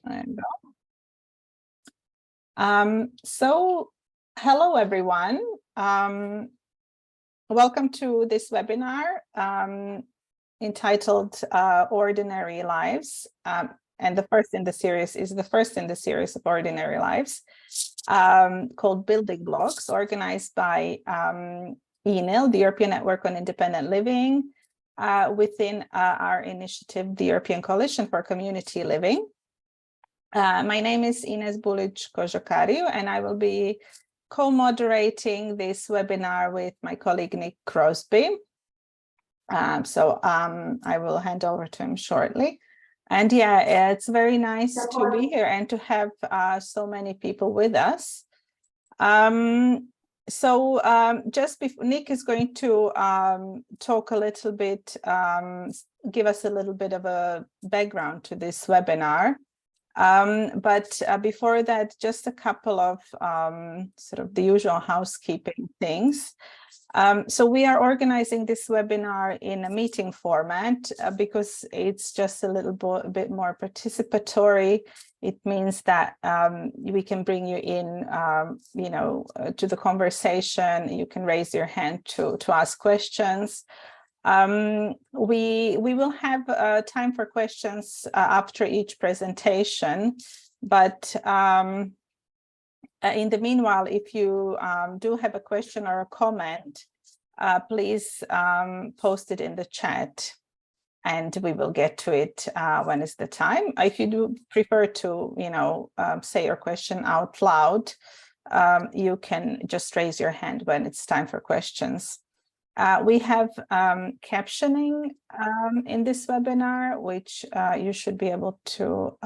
There you go. So hello, everyone. Welcome to this webinar entitled Ordinary Lives. And the first in the series is the first in the series of Ordinary Lives, called Building Blocks, organized by ENIL, the European Network on Independent Living, within our initiative, the European Coalition for Community Living. My name is Ines Bulic-Cojocariu, and I will be co-moderating this webinar with my colleague Nick Crosby. I will hand over to him shortly. And yeah, it's very nice to be here and to have so many people with us. Just before, Nick is going to talk a little bit, give us a little bit of a background to this webinar. Before that, just a couple of sort of the usual housekeeping things. So we are organizing this webinar in a meeting format because it's just a little bit more participatory. It means that we can bring you in, to the conversation. You can raise your hand to ask questions. We will have time for questions after each presentation, but in the meanwhile, if you do have a question or a comment, please post it in the chat and we will get to it when it's the time. If you do prefer to, say your question out loud, you can just raise your hand when it's time for questions. We have captioning in this webinar, which you should be able to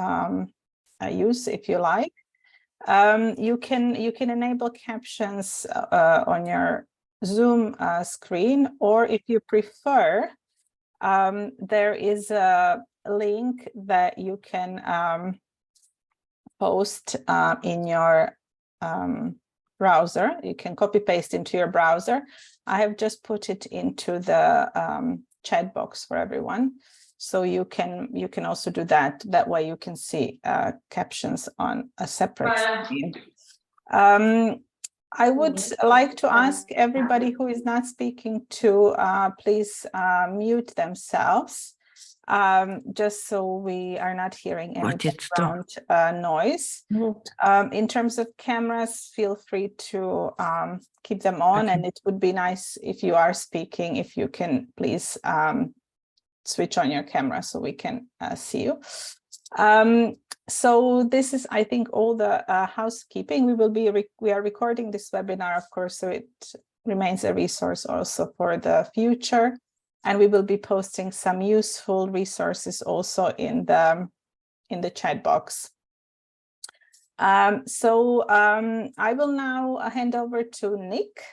use if you like. You can enable captions on your Zoom screen, or if you prefer, there is a link that you can post in your browser. You can copy paste into your browser. I have just put it into the chat box for everyone. So you can also do that. That way you can see captions on a separate screen. I would like to ask everybody who is not speaking to please mute themselves, just so we are not hearing any background noise. In terms of cameras, feel free to keep them on, and it would be nice if you are speaking, if you can please switch on your camera so we can see you. So this is, I think, all the housekeeping. We are recording this webinar, of course, so it remains a resource also for the future. And we will be posting some useful resources also in the chat box. I will now hand over to Nick,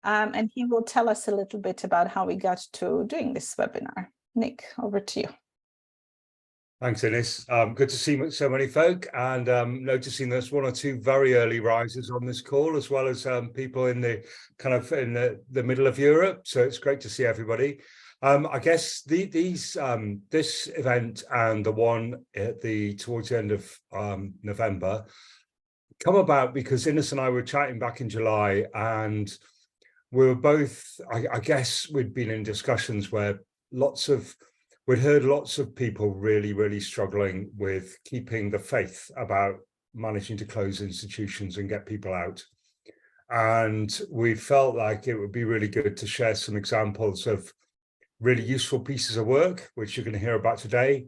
and he will tell us a little bit about how we got to doing this webinar. Nick, over to you. Thanks, Ines. Good to see so many folk, and noticing there's one or two very early risers on this call, as well as people in the the middle of Europe. So it's great to see everybody. I guess this event and the one at towards the end of November come about because Ines and I were chatting back in July, and we were both, I guess we'd been in discussions where we'd heard lots of people really struggling with keeping the faith about managing to close institutions and get people out. And we felt like it would be really good to share some examples of really useful pieces of work, which you're going to hear about today,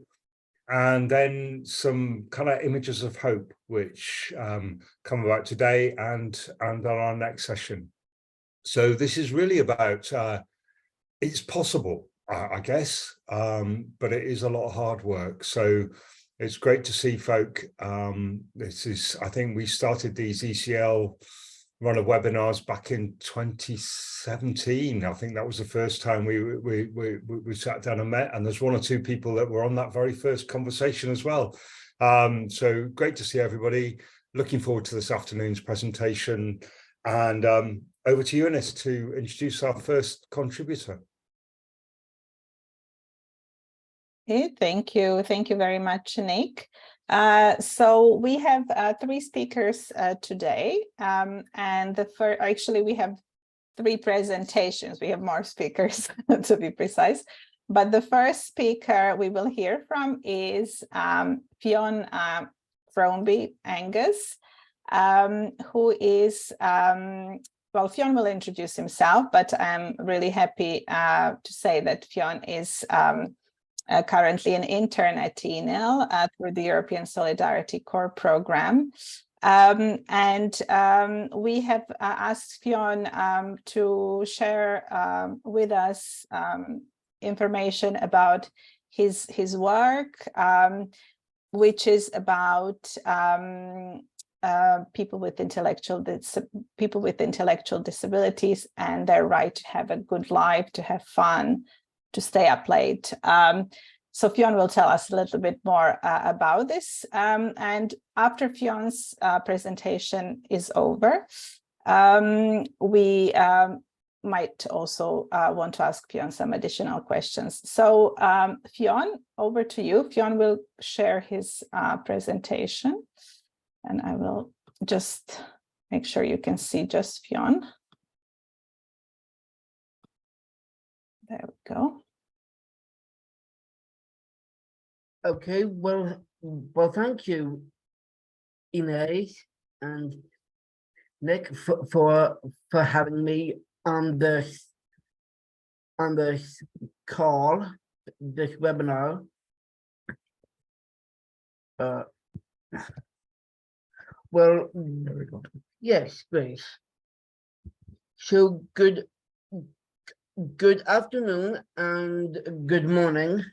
and then some kind of images of hope, which come about today and on our next session. So this is really about, it's possible, I guess, but it is a lot of hard work. So it's great to see folk. I think we started these ECL run of webinars back in 2017. I think that was the first time we sat down and met, and there's one or two people that were on that very first conversation as well. So great to see everybody. Looking forward to this afternoon's presentation, and over to you, Ines, to introduce our first contributor. Okay, thank you very much, Nick. So we have three speakers today, and actually we have three presentations. We have more speakers to be precise, but the first speaker we will hear from is Fionn Frombie Angus, who is, well, Fionn will introduce himself, but I'm really happy to say that Fionn is currently an intern at TNL through the European Solidarity Corps program. We have asked Fionn to share with us information about his work, which is about people with intellectual disabilities and their right to have a good life, to have fun, to stay up late. So Fionn will tell us a little bit more about this. And after Fionn's presentation is over, we might also want to ask Fionn some additional questions. So Fionn, over to you. Fionn will share his presentation, and I will just make sure you can see just Fionn. There we go. Okay, well, thank you, Inez and Nick, for having me on this call, this webinar. Well, there we go. Yes, please. So good afternoon and good morning,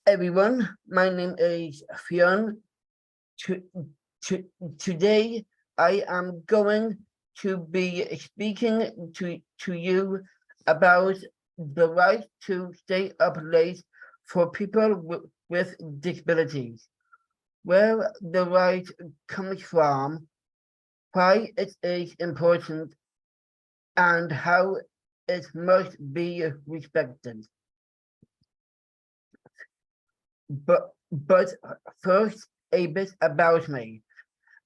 everyone. My name is Fionn. Today I am going to be speaking to you about the right to stay up late for people with disabilities, where the right comes from, why it is important, and how it must be respected. But first, a bit about me.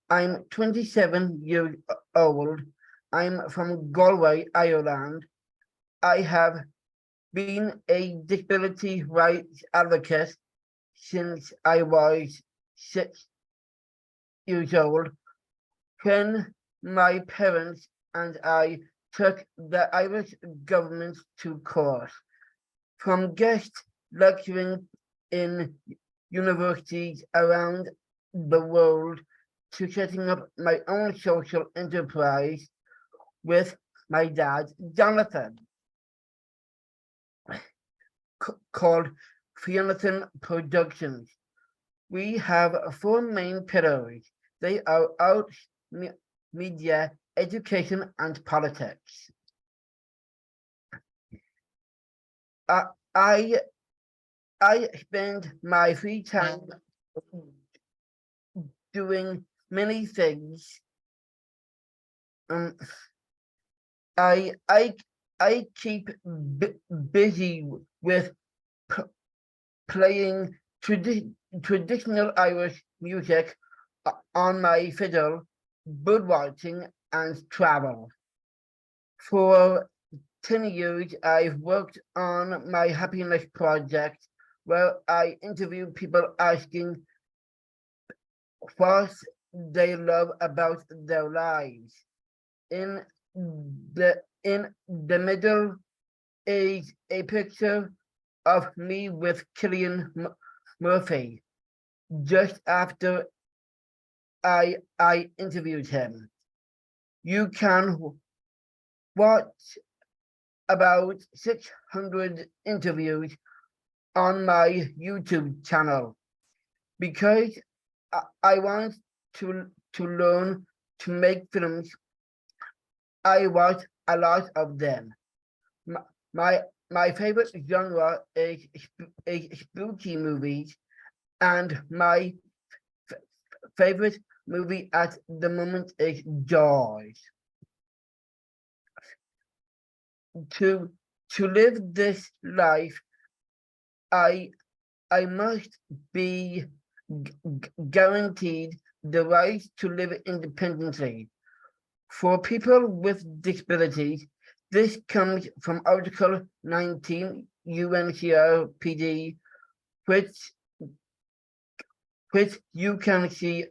I'm 27 years old. I'm from Galway, Ireland. I have been a disability rights advocate since I was 6 years old, when my parents and I took the Irish government to court. From guest lecturing in universities around the world to setting up my own social enterprise with my dad, Jonathan, called Jonathan Productions. We have 4 main pillars. They are arts, media, education, and politics. I spend my free time doing many things. I keep busy with playing traditional Irish music on my fiddle, birdwatching, and travel. For 10 years, I've worked on my happiness project, where I interview people asking what they love about their lives. In the middle is a picture of me with Cillian Murphy, just after I interviewed him. You can watch about 600 interviews on my YouTube channel, because I want to learn to make films. I watch a lot of them. My favorite genre is spooky movies, and my favorite movie at the moment is Jaws. To live this life, I I must be guaranteed the right to live independently. For people with disabilities, this comes from Article 19 UNCRPD, which you can see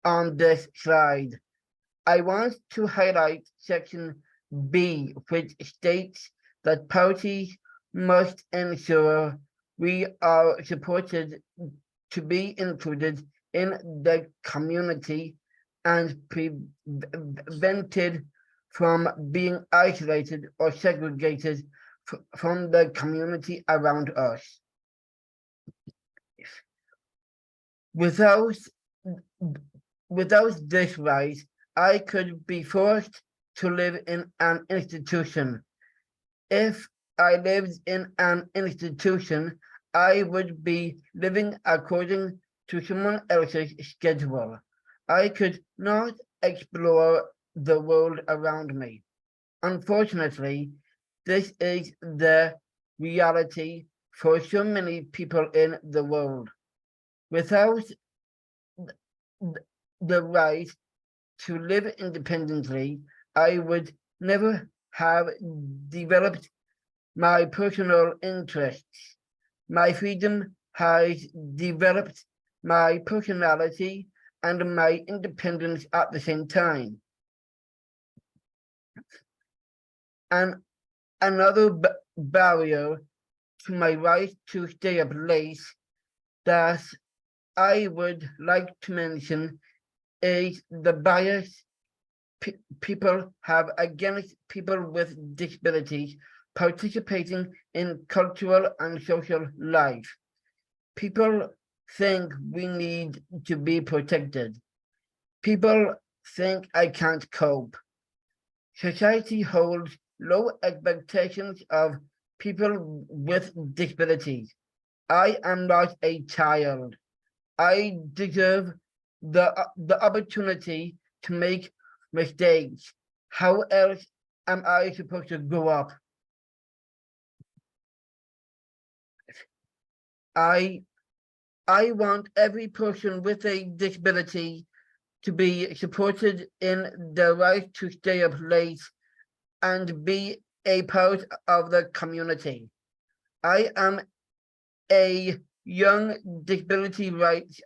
on this slide. I want to highlight Section B, which states that parties must ensure we are supported to be included in the community and prevented from being isolated or segregated from the community around us. Without this right, I could be forced to live in an institution. If I lived in an institution, I would be living according to someone else's schedule. I could not explore the world around me. Unfortunately, this is the reality for so many people in the world. Without the right to live independently, I would never have developed my personal interests. My freedom has developed my personality and my independence at the same time. And another barrier to my right to stay a place that I would like to mention is the bias people have against people with disabilities participating in cultural and social life. People think we need to be protected. People think I can't cope. Society holds low expectations of people with disabilities. I am not a child. I deserve the opportunity to make mistakes. How else am I supposed to grow up? I want every person with a disability to be supported in the right to stay a place and be a part of the community. I am a young disability rights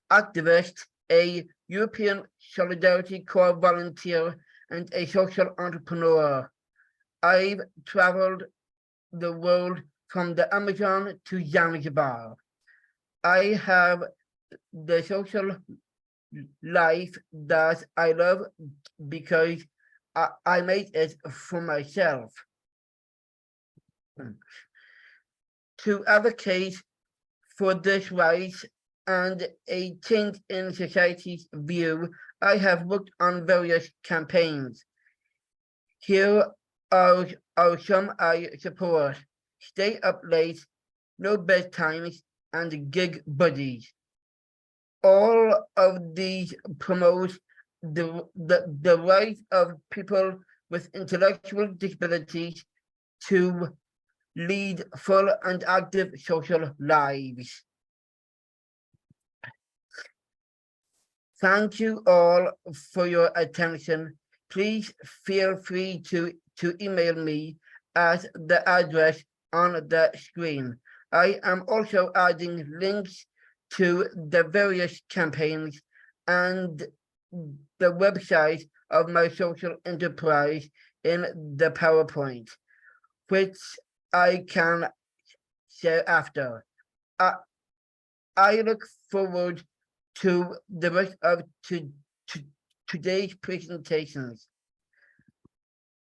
activist, a European Solidarity Corps volunteer, and a social entrepreneur. I've traveled the world from the Amazon to Zanzibar. I have the social life that I love because I made it for myself. To advocate for this right and a change in society's view, I have worked on various campaigns. Here are some I support: Stay Up Late, No Bedtimes, and Gig Buddies. All of these promote the right of people with intellectual disabilities to lead full and active social lives. Thank you all for your attention. Please feel free to email me at the address on the screen. I am also adding links to the various campaigns and the website of my social enterprise in the PowerPoint, which I can share after. I look forward to the rest of today's presentations.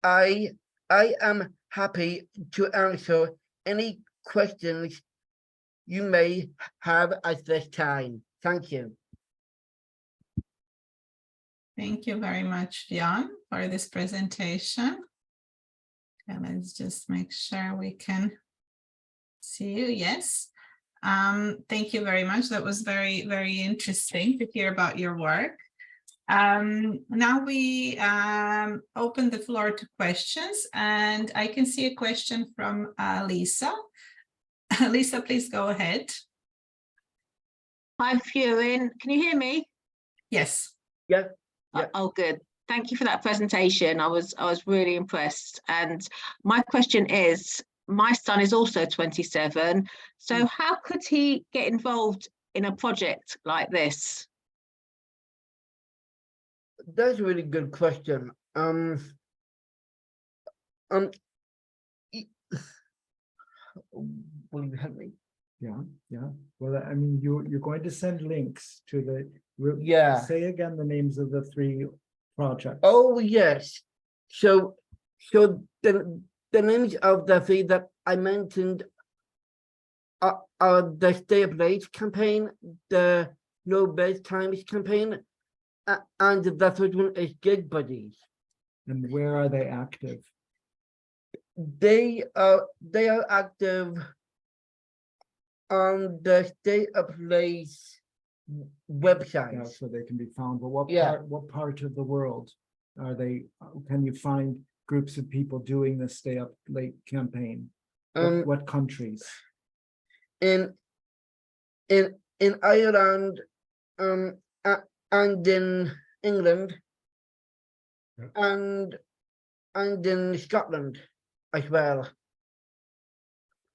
I am happy to answer any questions you may have at this time. Thank you. Thank you very much, Jan, for this presentation. Okay, let's just make sure we can see you. Yes. Thank you very much. That was very, very interesting to hear about your work. Now we open the floor to questions, and I can see a question from Lisa. Lisa, please go ahead. Hi, Fiorin. Can you hear me? Yes. Yeah, Yeah. Oh, good. Thank you for that presentation. I was really impressed. And my question is, my son is also 27. So how could he get involved in a project like this? that's a really good question. E- Will you help me? Yeah. Well, I mean, you're going to send links to the. Yeah. Say again the names of the 3 projects. Oh, yes. So the names of the 3 that I mentioned are the Stay Up Late campaign, the No Bedtimes campaign, and the third one is Gig Buddies. And where are they active? They are active on the Stay Up Late website. Yeah, so they can be found. But Yeah. what part of the world are they? Can you find groups of people doing the Stay Up Late campaign? What countries? In Ireland, and in England, Yeah. and in Scotland as well.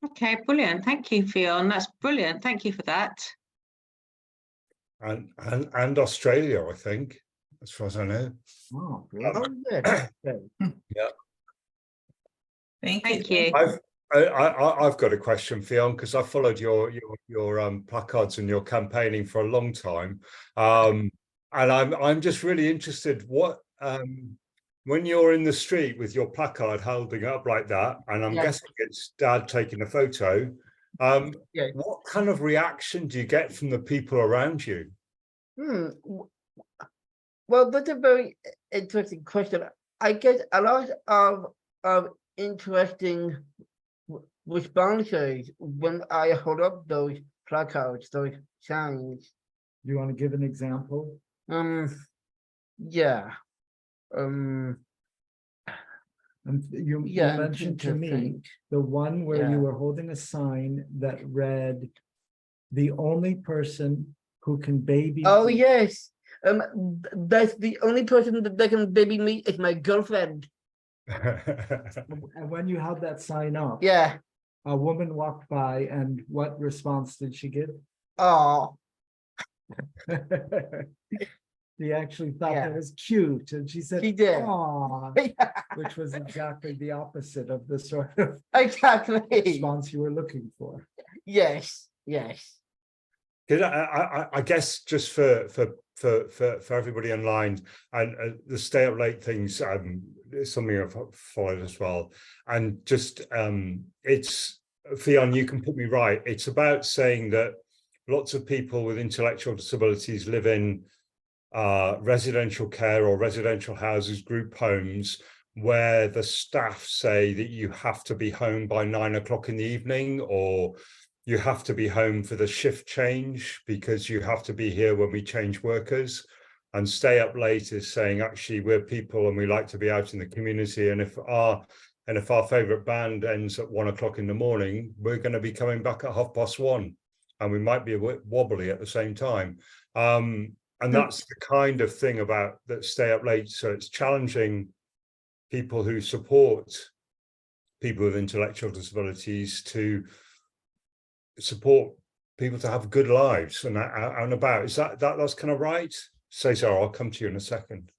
Okay, brilliant. Thank you, Fionn. That's brilliant. Thank you for that. And Australia, I think, as far as I know. Oh, good. Oh, yeah. Thank you. I've got a question, Fionn, because I followed your placards and your campaigning for a long time, and I'm just really interested. What when you're in the street with your placard holding up like that, and I'm Yeah. guessing it's Dad taking a photo. Yeah. What kind of reaction do you get from the people around you? Well, that's a very interesting question. I get a lot of interesting responses when I hold up those placards, those signs. Do you want to give an example? Yeah. And you Yeah, I'm mentioned to trying me think. the one where Yeah. you were holding a sign that read, "The only person who can baby." Oh, yes. That's the only person that can baby me is my girlfriend. And when you held that sign up, Yeah. a woman walked by, and what response did she give? Oh, She actually thought Yeah. that was cute, and she said, She did. "Aw," which was exactly the opposite of the sort of exactly. response you were looking for. Yes. Yes. Because I guess just for everybody online, and the stay up late things is something I've followed as well. And just it's, Fionn, you can put me right. It's about saying that lots of people with intellectual disabilities live in residential care or residential houses, group homes, where the staff say that you have to be home by 9 o'clock in the evening, or you have to be home for the shift change because you have to be here when we change workers. And stay up late is saying, actually, we're people and we like to be out in the community. And if our favorite band ends at 1 o'clock in the morning, we're going to be coming back at 1:30, and we might be a bit wobbly at the same time. And that's the kind of thing about that stay up late. So it's challenging people who support people with intellectual disabilities to support people to have good lives and out and about. Is that's kind of right? Cesar, I'll come to you in a second.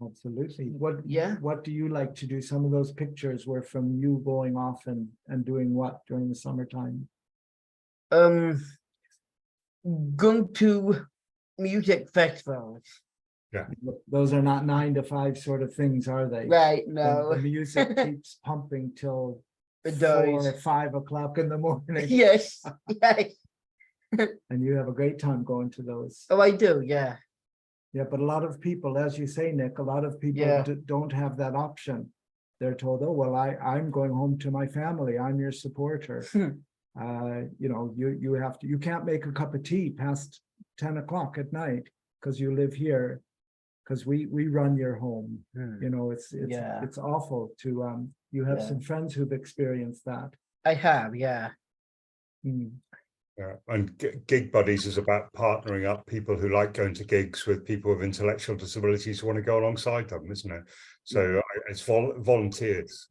Absolutely. Yeah. What do you like to do? Some of those pictures were from you going off and doing what during the summertime? Going to music festivals. Those are not 9 to 5 sort of things, are they? Right. The No. music keeps pumping till It 4 does. or 5 o'clock in the morning. Yes. Yes. And you have a great time going to those. Oh, I do. Yeah. Yeah, but a lot of people, as you say, Nick, a lot of people Yeah. don't have that option. They're told, oh, well, I'm going home to my family. I'm your supporter. You know, you can't make a cup of tea past 10 o'clock at night because you live here, because we run your home. You know, Yeah. it's awful to you have Yeah. some friends who've experienced that. I have. Yeah. Mm. Yeah, and Gig Buddies is about partnering up people who like going to gigs with people with intellectual disabilities who want to go alongside them, isn't it? So it's volunteers.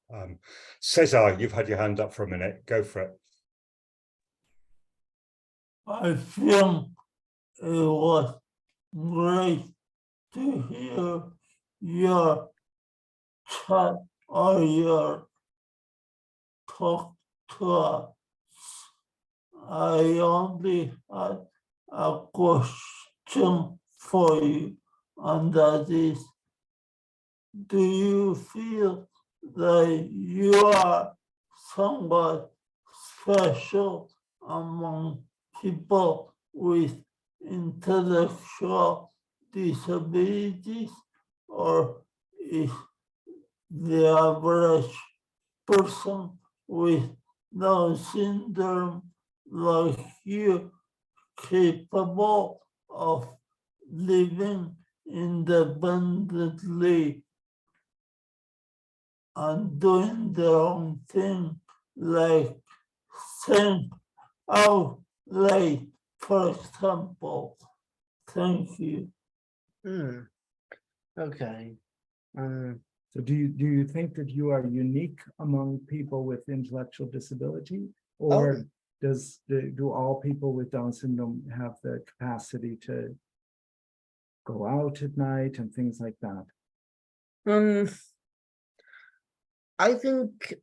Cesar, you've had your hand up for a minute. Go for it. I think it was great to hear your chat or your talk to us. I only had a question for you, and that is, do you feel that you are somewhat special among people with intellectual disabilities, or is the average person with Down syndrome like you capable of living independently and doing their own thing, like staying out late, for example? Thank you. Okay. So do you think that you are unique among people with intellectual disability? Or do all people with Down syndrome have the capacity to go out at night and things like that? I think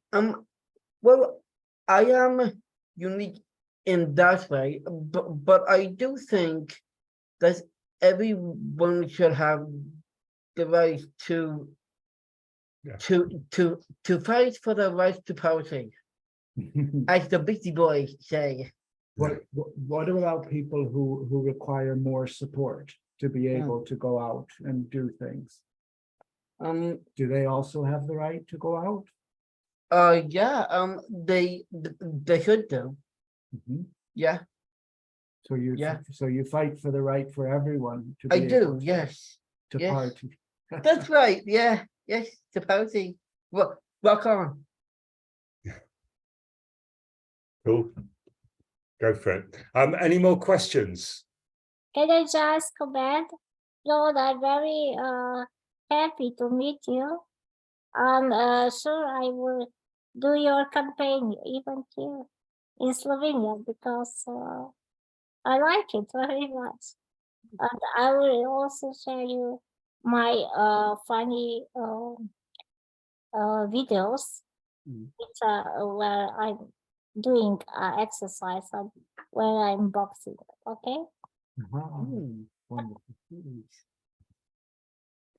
well, I am unique in that way, but I do think that everyone should have the right to fight for the right to poverty, as the Beastie Boys say. What about people who require more support to be able to go out and do things? Do they also have the right to go out? Yeah, they should do. Yeah, So you fight for the right for everyone to I be do, able yes. to yes. party. That's right, yeah, yes, to party. Rock on. Cool. Go for it. Any more questions? Can I just comment? Lord, I'm very happy to meet you. And sure, I will do your campaign even here in Slovenia because I like it very much. And I will also share you my funny videos. It's where I'm doing exercise and where I'm boxing. Okay. Wonderful.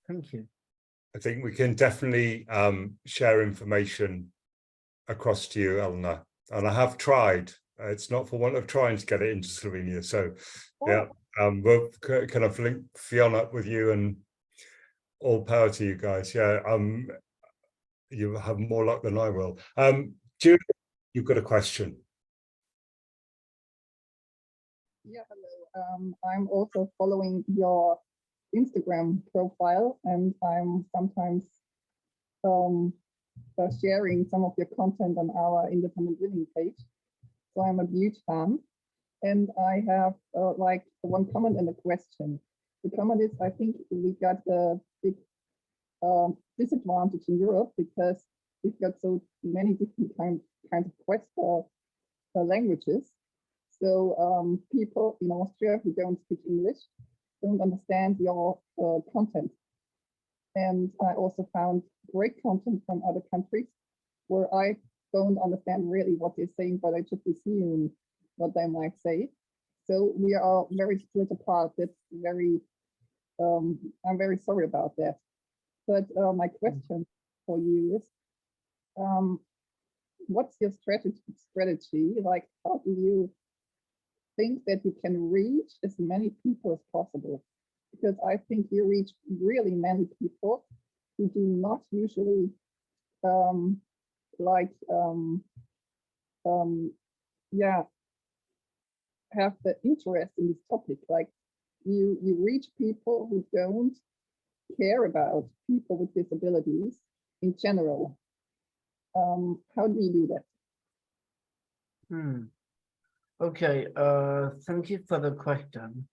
Thank you. I think we can definitely share information across to you, Elena. And I have tried. It's not for want of trying to get it into Slovenia. So yeah, we'll kind of link Fiona up with you, and all power to you guys. Yeah, you have more luck than I will. Julie, you've got a question. Yeah, hello. I'm also following your Instagram profile, and I'm sometimes sharing some of your content on our independent living page. So I'm a huge fan, and I have like one comment and a question. The comment is, I think we got a big disadvantage in Europe because we've got so many different kinds of languages. So people in Austria who don't speak English don't understand your content. And I also found great content from other countries where I don't understand really what they're saying, but I just assume what they might say. So we are very split apart. That's very, I'm very sorry about that. But my question for you is, what's your strategy? Like, how do you think that you can reach as many people as possible? Because I think you reach really many people who do not usually have the interest in this topic. Like you reach people who don't care about people with disabilities in general. How do you do that? Okay, thank you for the question.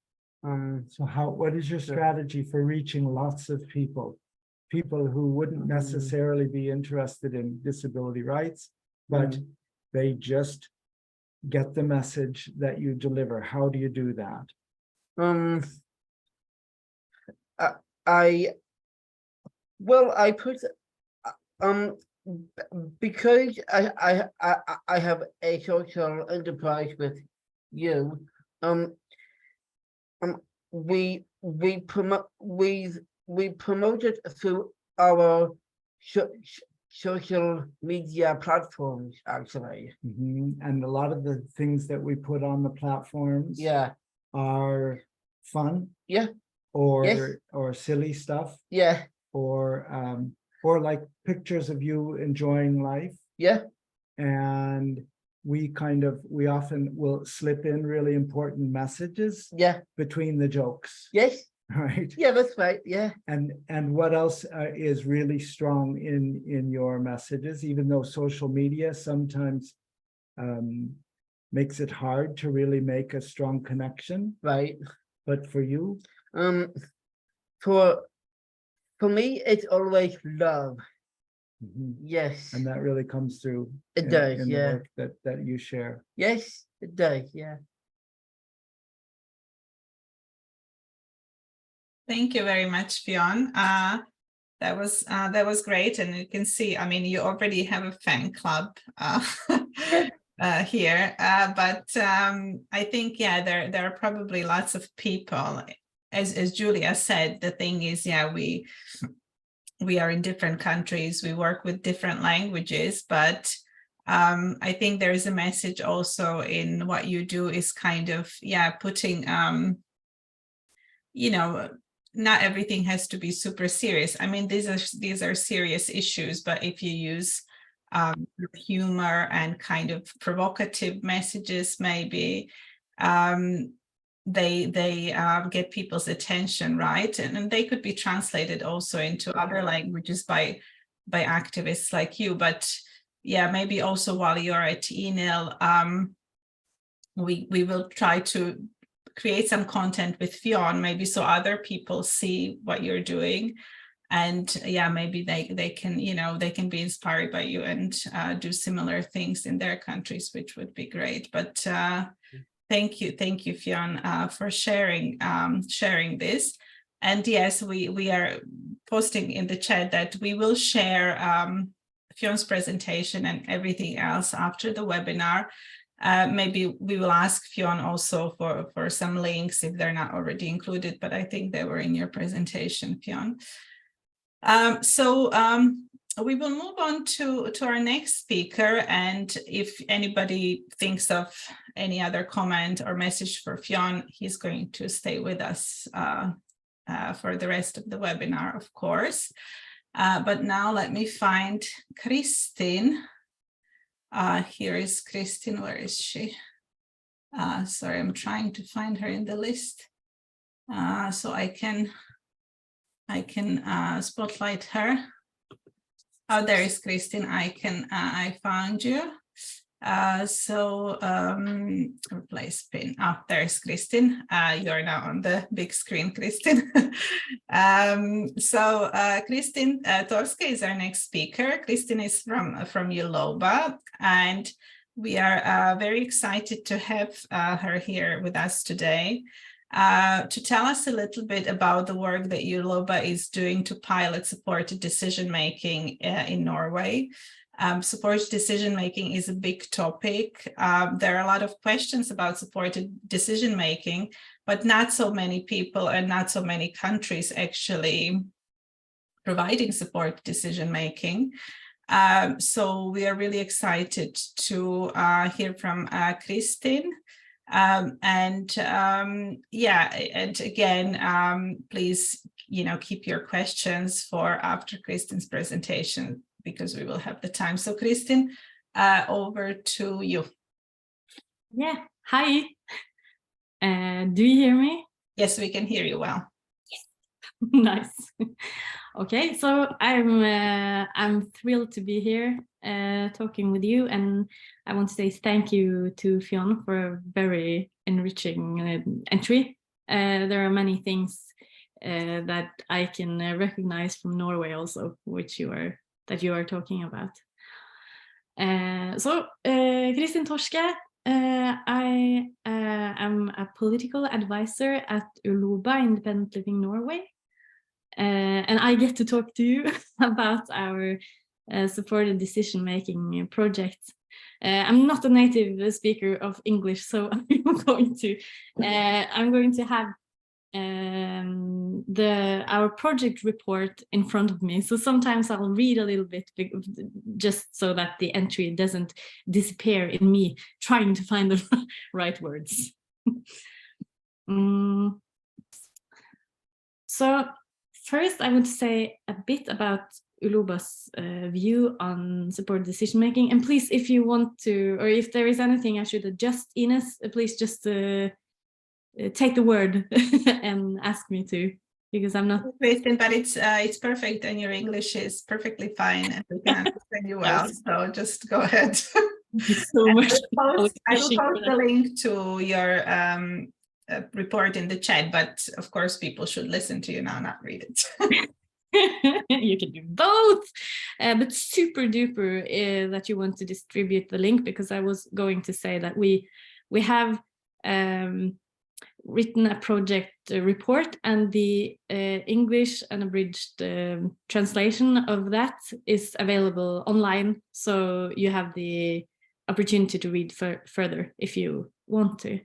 So what is your Sure. strategy for reaching lots of people? People who wouldn't necessarily be interested in disability rights, but they just get the message that you deliver. How do you do that? I put because I have a social enterprise with you. We promote it through our social media platforms, actually. And a lot of the things that we put on the platforms Yeah, are fun. Yeah. Or Yes. or silly stuff, yeah, or like pictures of you enjoying life. yeah, And we often will slip in really important messages yeah, between the jokes, yes, right? yeah, that's right, yeah. And what else is really strong in your messages, even though social media sometimes makes it hard to really make a strong connection, Right. but for you? For me, it's always love. Mhm. Yes, And that really comes through It does, in the yeah. work that you share. yes, it does, yeah. Thank you very much, Fionn. That was great, and you can see, I mean, you already have a fan club here, but I think, yeah, there are probably lots of people. As Julia said, the thing is, yeah, we are in different countries, we work with different languages, but I think there is a message also in what you do is kind of, yeah, putting, you know, not everything has to be super serious. I mean, these are serious issues, but if you use humor and kind of provocative messages, maybe they get people's attention, right? And they could be translated also into other languages by activists like you. But yeah, maybe also while you're at ENIL, we will try to create some content with Fionn, maybe so other people see what you're doing, and yeah, maybe they can, you know, they can be inspired by you and do similar things in their countries, which would be great. But thank you, Fionn, for sharing this. And yes, we are posting in the chat that we will share Fionn's presentation and everything else after the webinar. Maybe we will ask Fionn also for some links if they're not already included, but I think they were in your presentation, Fionn. So we will move on to our next speaker, and if anybody thinks of any other comment or message for Fionn, he's going to stay with us for the rest of the webinar, of course. But now let me find Kristin. Here is Kristin. Where is she? Sorry, I'm trying to find her in the list so I can spotlight her. Oh, there is Kristin. I found you. Replace pin. Oh, there's Kristin. You're now on the big screen, Kristin. Kristin Torska is our next speaker. Kristin is from Uloba, and we are very excited to have her here with us today to tell us a little bit about the work that Uloba is doing to pilot supported decision-making in Norway. Supported decision-making is a big topic. There are a lot of questions about supported decision-making, but not so many people and not so many countries actually providing supported decision-making. So we are really excited to hear from Kristin. And again, please, keep your questions for after Kristin's presentation, because we will have the time. So Kristin, over to you. Yeah, hi. Do you hear me? Yes, we can hear you well. Yes. Nice. Okay, so I'm thrilled to be here talking with you, and I want to say thank you to Fionn for a very enriching entry. There are many things that I can recognize from Norway also, that you are talking about. So, Kristin Torske, I am a political advisor at Uloba, Independent Living Norway, and I get to talk to you about our supported decision-making project. I'm not a native speaker of English, so I'm going to have our project report in front of me. So sometimes I'll read a little bit just so that the entry doesn't disappear in me trying to find the right words. So first I would say a bit about Uloba's view on supported decision making. And please, if you want to, or if there is anything I should adjust, Ines, please just take the word and ask me to, because I'm not. Kristin, but it's perfect, and your English is perfectly fine, and we can understand you well. So just go ahead. Thank you so much. I will post the link to your report in the chat, but of course people should listen to you now, not read it. You can do both, but super duper that you want to distribute the link, because I was going to say that we have written a project report, and the English unabridged translation of that is available online, so you have the opportunity to read further if you want to.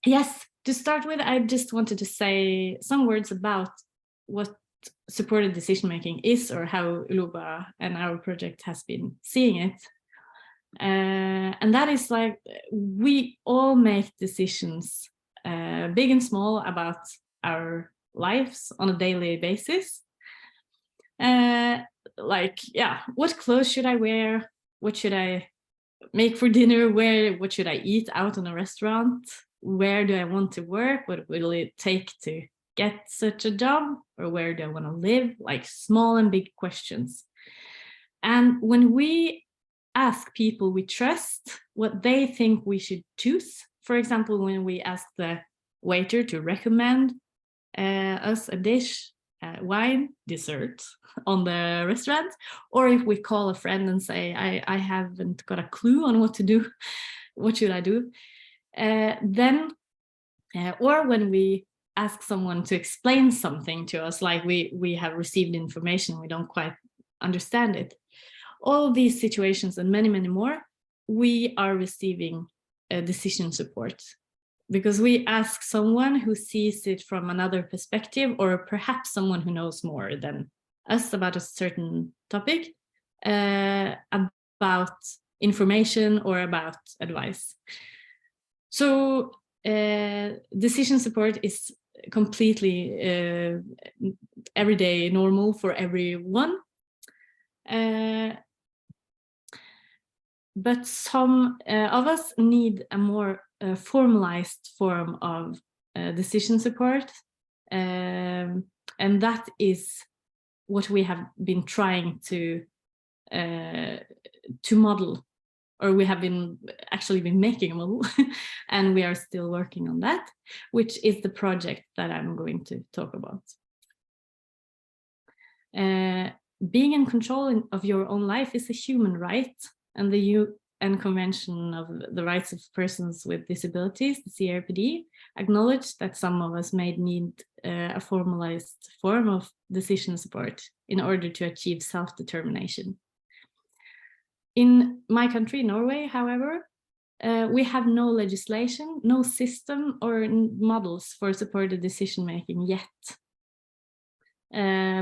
Yes, to start with, I just wanted to say some words about what supported decision-making is, or how Uloba and our project has been seeing it. And that is like, we all make decisions, big and small, about our lives on a daily basis. Like, yeah, what clothes should I wear? What should I make for dinner? What should I eat out in a restaurant? Where do I want to work? What will it take to get such a job? Or where do I want to live? Like small and big questions. And when we ask people we trust what they think we should choose, for example, when we ask the waiter to recommend us a dish, wine, dessert on the restaurant, or if we call a friend and say, I haven't got a clue on what to do, what should I do? Then, or when we ask someone to explain something to us, like we have received information, we don't quite understand it. All of these situations and many, many more, we are receiving decision support, because we ask someone who sees it from another perspective, or perhaps someone who knows more than us about a certain topic, about information or about advice. So decision support is completely everyday normal for everyone. But some of us need a more formalized form of decision support, and that is what we have been trying to model, or we have been making a model, and we are still working on that, which is the project that I'm going to talk about. Being in control of your own life is a human right, and the UN Convention of the Rights of Persons with Disabilities, the CRPD, acknowledged that some of us may need a formalized form of decision support in order to achieve self-determination. In my country, Norway, however, we have no legislation, no system or models for supported decision-making yet.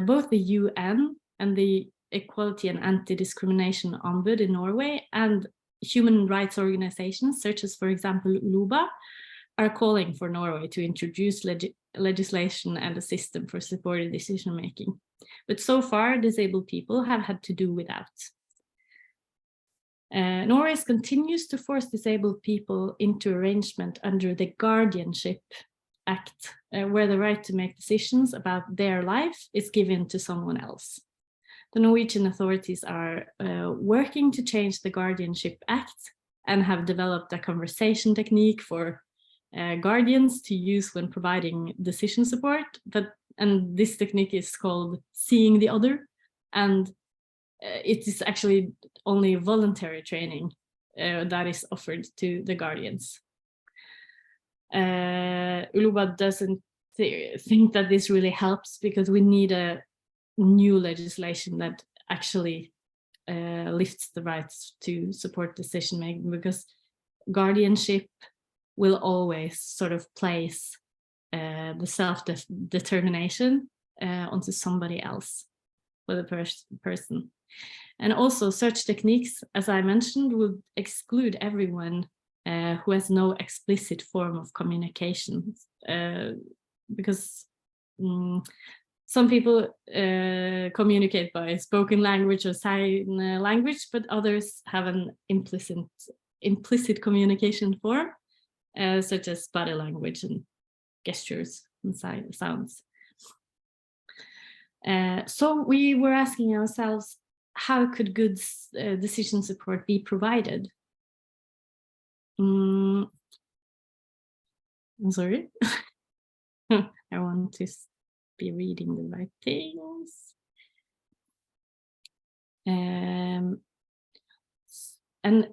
Both the UN and the Equality and Anti-Discrimination Ombud in Norway and human rights organizations, such as, for example, Uloba, are calling for Norway to introduce legislation and a system for supported decision-making. But so far, disabled people have had to do without. Norway continues to force disabled people into arrangement under the Guardianship Act, where the right to make decisions about their life is given to someone else. the Norwegian authorities are working to change the Guardianship Act and have developed a conversation technique for guardians to use when providing decision support. And this technique is called seeing the other, and it is actually only voluntary training that is offered to the guardians. Uluba doesn't think that this really helps because we need a new legislation that actually lifts the rights to support decision making, because guardianship will always sort of place the self-determination onto somebody else for the person. And also such techniques, as I mentioned, would exclude everyone who has no explicit form of communication, because some people communicate by spoken language or sign language, but others have an implicit communication form, such as body language and gestures and sounds. So we were asking ourselves, how could good decision support be provided? I'm sorry. I want to be reading the right things. And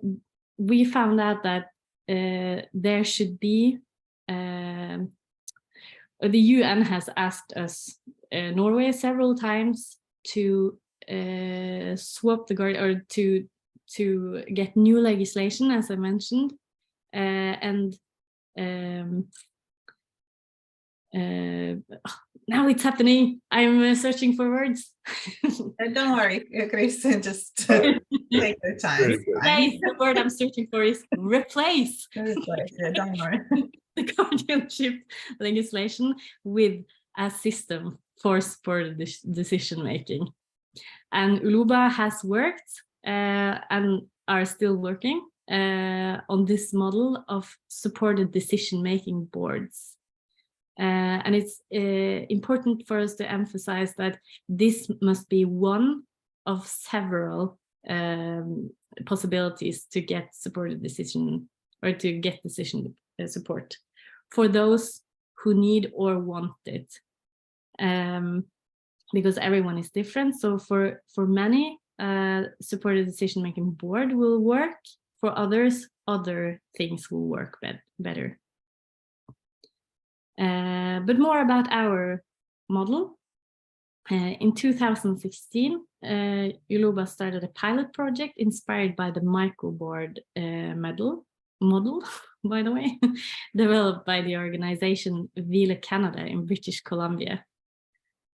we found out that there should be, the UN has asked us, Norway, several times to swap the guard, or to get new legislation, as I mentioned, and now it's happening. I'm searching for words. Don't worry, Chris, just take your time. Really good. Replace, the word I'm searching for is replace. Don't worry. The guardianship legislation with a system for supported decision making. And Uluba has worked and are still working on this model of supported decision making boards. And it's important for us to emphasize that this must be one of several possibilities to get supported decision, or to get decision support for those who need or want it, because everyone is different. So for many, supported decision making board will work. For others, other things will work better. But more about our model. In 2016, Uluba started a pilot project inspired by the microboard model, by the way, developed by the organization Hvile Canada in British Columbia.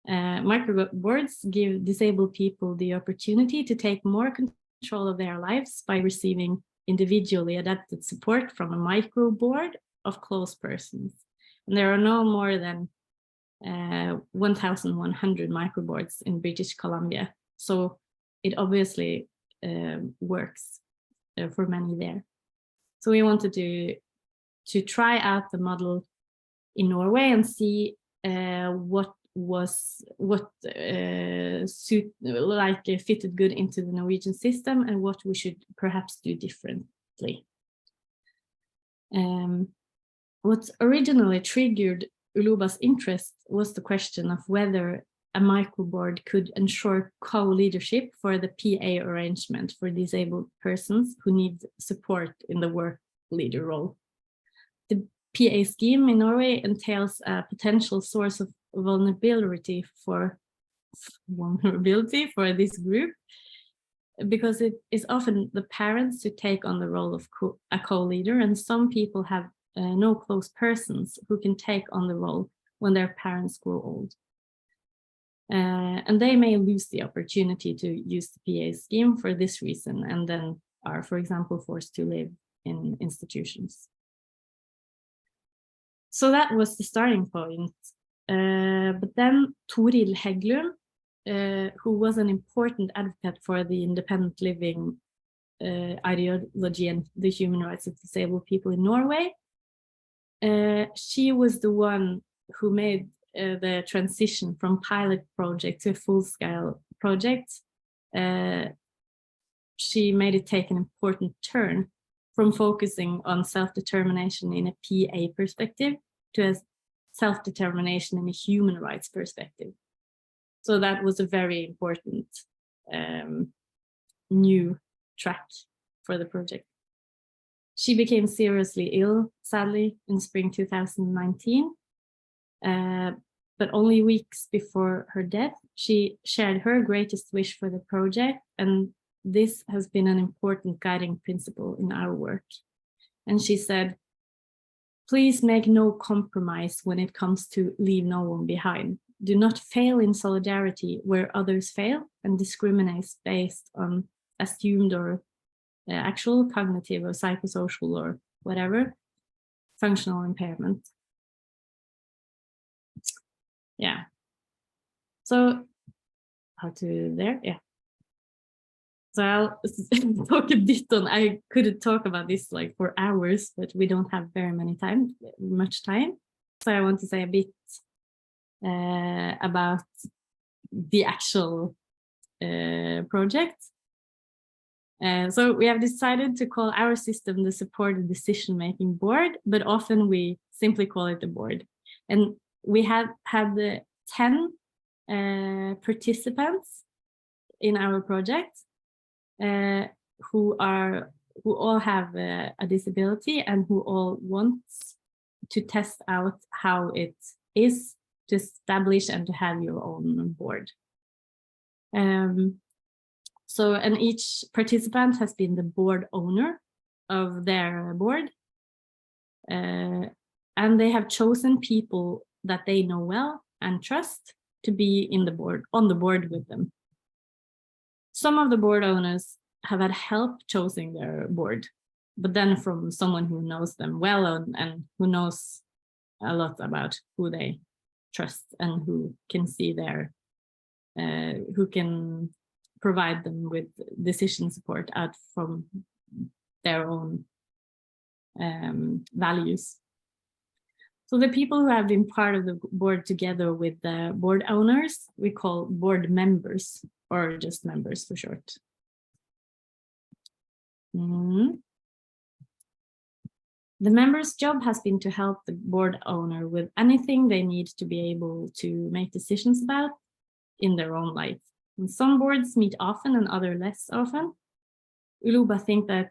Microboards give disabled people the opportunity to take more control of their lives by receiving individually adapted support from a microboard of close persons. And there are no more than 1,100 microboards in British Columbia. So it obviously works for many there. So we wanted to try out the model in Norway and see what fitted good into the Norwegian system and what we should perhaps do differently. What originally triggered Uluba's interest was the question of whether a microboard could ensure co-leadership for the PA arrangement for disabled persons who need support in the work leader role. The PA scheme in Norway entails a potential source of vulnerability for this group, because it is often the parents who take on the role of a co-leader, and some people have no close persons who can take on the role when their parents grow old. And they may lose the opportunity to use the PA scheme for this reason, and then are, for example, forced to live in institutions. So that was the starting point. But then Toril Heggelund, who was an important advocate for the independent living ideology and the human rights of disabled people in Norway, she was the one who made the transition from pilot project to a full-scale project she made it take an important turn from focusing on self-determination in a PA perspective to a self-determination in a human rights perspective. So that was a very important new track for the project. She became seriously ill, sadly, in spring 2019. But only weeks before her death, she shared her greatest wish for the project, and this has been an important guiding principle in our work. And she said, "Please make no compromise when it comes to leave no one behind. Do not fail in solidarity where others fail and discriminate based on assumed or actual cognitive or psychosocial or whatever functional impairment." Yeah. So how to there? Yeah. So I'll talk a bit on, I could talk about this like for hours, but we don't have very much time. So I want to say a bit about the actual project. So we have decided to call our system the Supported Decision-Making Board, but often we simply call it the board. And we have had the 10 participants in our project who all have a disability and who all want to test out how it is to establish and to have your own board. So, and each participant has been the board owner of their board, and they have chosen people that they know well and trust to be on the board with them. Some of the board owners have had help choosing their board, but then from someone who knows them well and who knows a lot about who they trust and who can see who can provide them with decision support out from their own values. So the people who have been part of the board together with the board owners, we call board members, or just members for short. The members' job has been to help the board owner with anything they need to be able to make decisions about in their own life. And some boards meet often and others less often. Uluba think that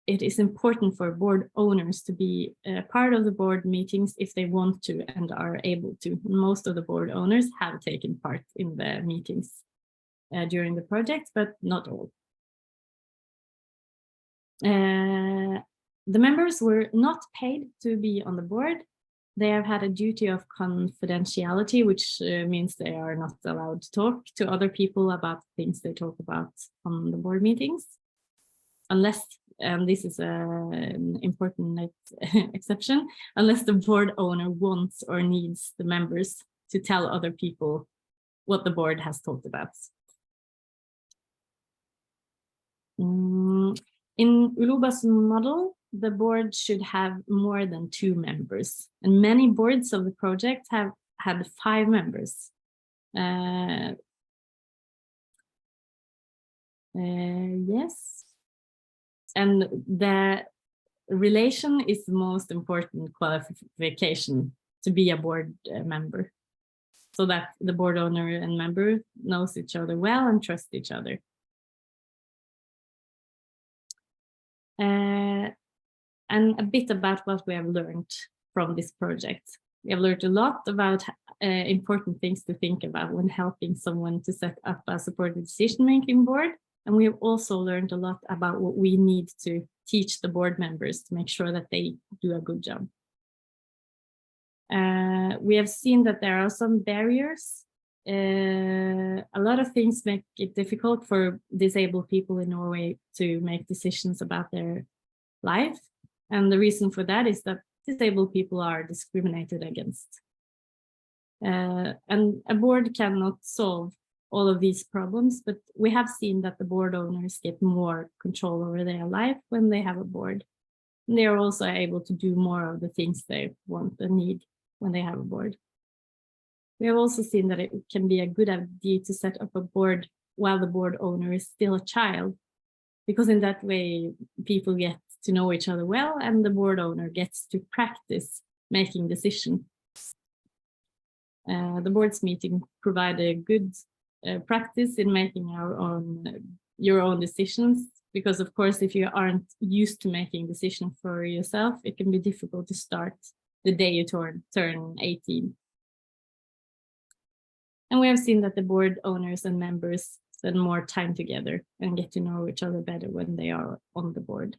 it is important for board owners to be part of the board meetings if they want to and are able to. Most of the board owners have taken part in the meetings during the project, but not all. The members were not paid to be on the board. They have had a duty of confidentiality, which means they are not allowed to talk to other people about things they talk about on the board meetings, unless, and this is an important exception, unless the board owner wants or needs the members to tell other people what the board has talked about. In Uluba's model, the board should have more than 2 members, and many boards of the project have had 5 members. Yes, and the relation is the most important qualification to be a board member, so that the board owner and member knows each other well and trust each other. And a bit about what we have learned from this project. We have learned a lot about important things to think about when helping someone to set up a supported decision-making board. And we have also learned a lot about what we need to teach the board members to make sure that they do a good job. We have seen that there are some barriers. A lot of things make it difficult for disabled people in Norway to make decisions about their life. And the reason for that is that disabled people are discriminated against. And a board cannot solve all of these problems, but we have seen that the board owners get more control over their life when they have a board. And they are also able to do more of the things they want and need when they have a board. We have also seen that it can be a good idea to set up a board while the board owner is still a child, because in that way people get to know each other well, and the board owner gets to practice making decisions. The board's meeting provide a good practice in making your own decisions, because of course, if you aren't used to making decisions for yourself, it can be difficult to start the day you turn 18. And we have seen that the board owners and members spend more time together and get to know each other better when they are on the board.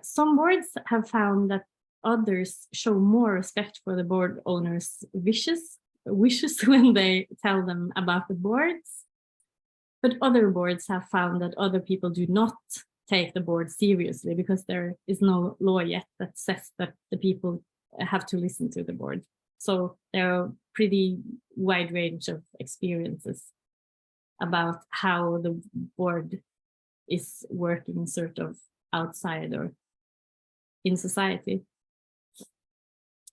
Some boards have found that others show more respect for the board owners' wishes when they tell them about the boards. But other boards have found that other people do not take the board seriously, because there is no law yet that says that the people have to listen to the board. So there are pretty wide range of experiences about how the board is working sort of outside or in society.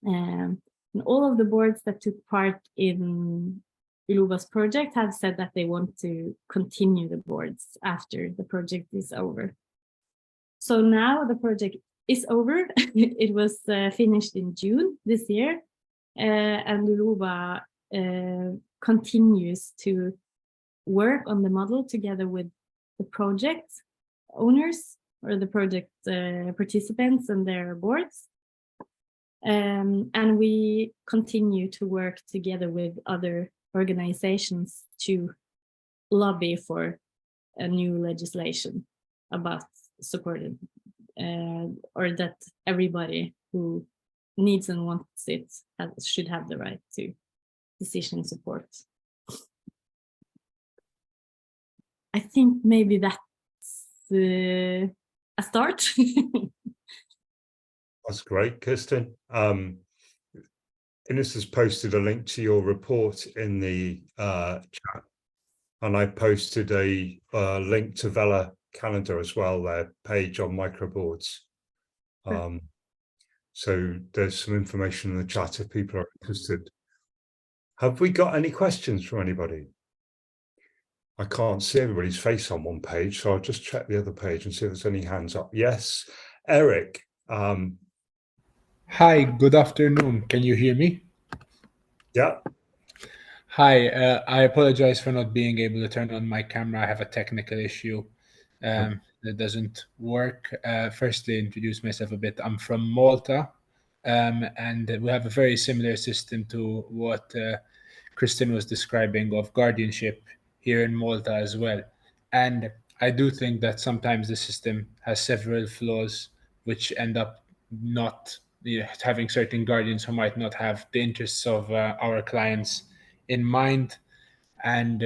And all of the boards that took part in Uloba's project have said that they want to continue the boards after the project is over. So now the project is over. It was finished in June this year, and Uloba continues to work on the model together with the project owners or the project participants and their boards. And we continue to work together with other organizations to lobby for a new legislation about supported, or that everybody who needs and wants it should have the right to decision support. I think maybe that's a start. That's great, Kirsten. Ines has posted a link to your report in the chat, and I posted a link to Vela Canada as well, their page on microboards. So there's some information in the chat if people are interested. Have we got any questions from anybody? I can't see everybody's face on one page, so I'll just check the other page and see if there's any hands up. Yes, Eric. Hi, good afternoon. Can you hear me? Yeah. Hi, I apologize for not being able to turn on my camera. I have a technical issue that doesn't work. Firstly, introduce myself a bit. I'm from Malta, and we have a very similar system to what Kristen was describing of guardianship here in Malta as well. And I do think that sometimes the system has several flaws which end up not having certain guardians who might not have the interests of our clients in mind. And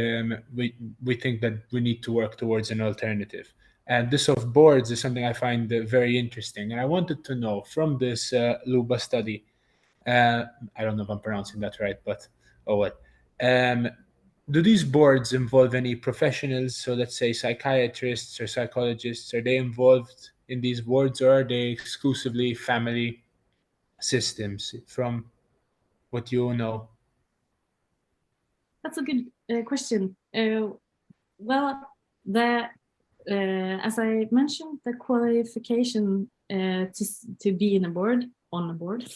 we think that we need to work towards an alternative. And this of boards is something I find very interesting. And I wanted to know from this Luba study, I don't know if I'm pronouncing that right, but oh well. Do these boards involve any professionals? So let's say psychiatrists or psychologists, are they involved in these boards, or are they exclusively family systems from what you know? That's a good question. Well, as I mentioned, the qualification to be on a board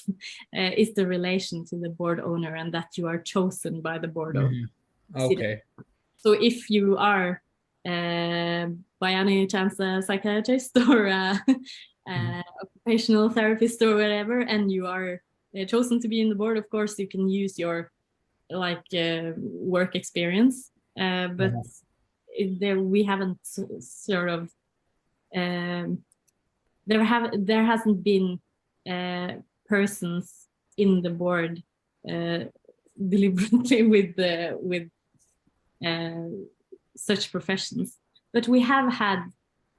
is the relation to the board owner, and that you are chosen by the board owner. Okay. So if you are by any chance a psychiatrist or occupational therapist or whatever, and you are chosen to be in the board, of course you can use your work experience, but we haven't sort of there hasn't been persons in the board deliberately with such professions, but we have had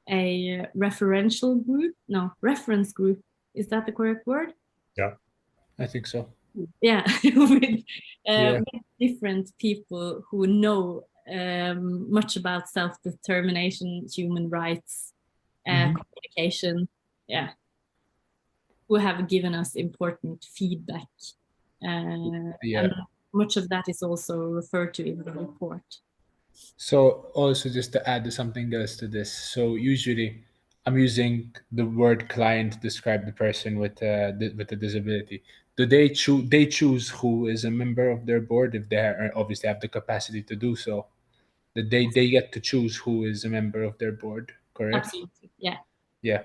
a reference group. Is that the correct word? Yeah, I think so. Yeah, with different people who know much about self-determination, human rights, communication, who have given us important feedback. And much of that is also referred to in the report. So also just to add something else to this. So usually I'm using the word client to describe the person with with a disability. Do they choose? They choose who is a member of their board if they are, obviously have the capacity to do so. That they get to choose who is a member of their board. Correct? Absolutely, yeah. Yeah,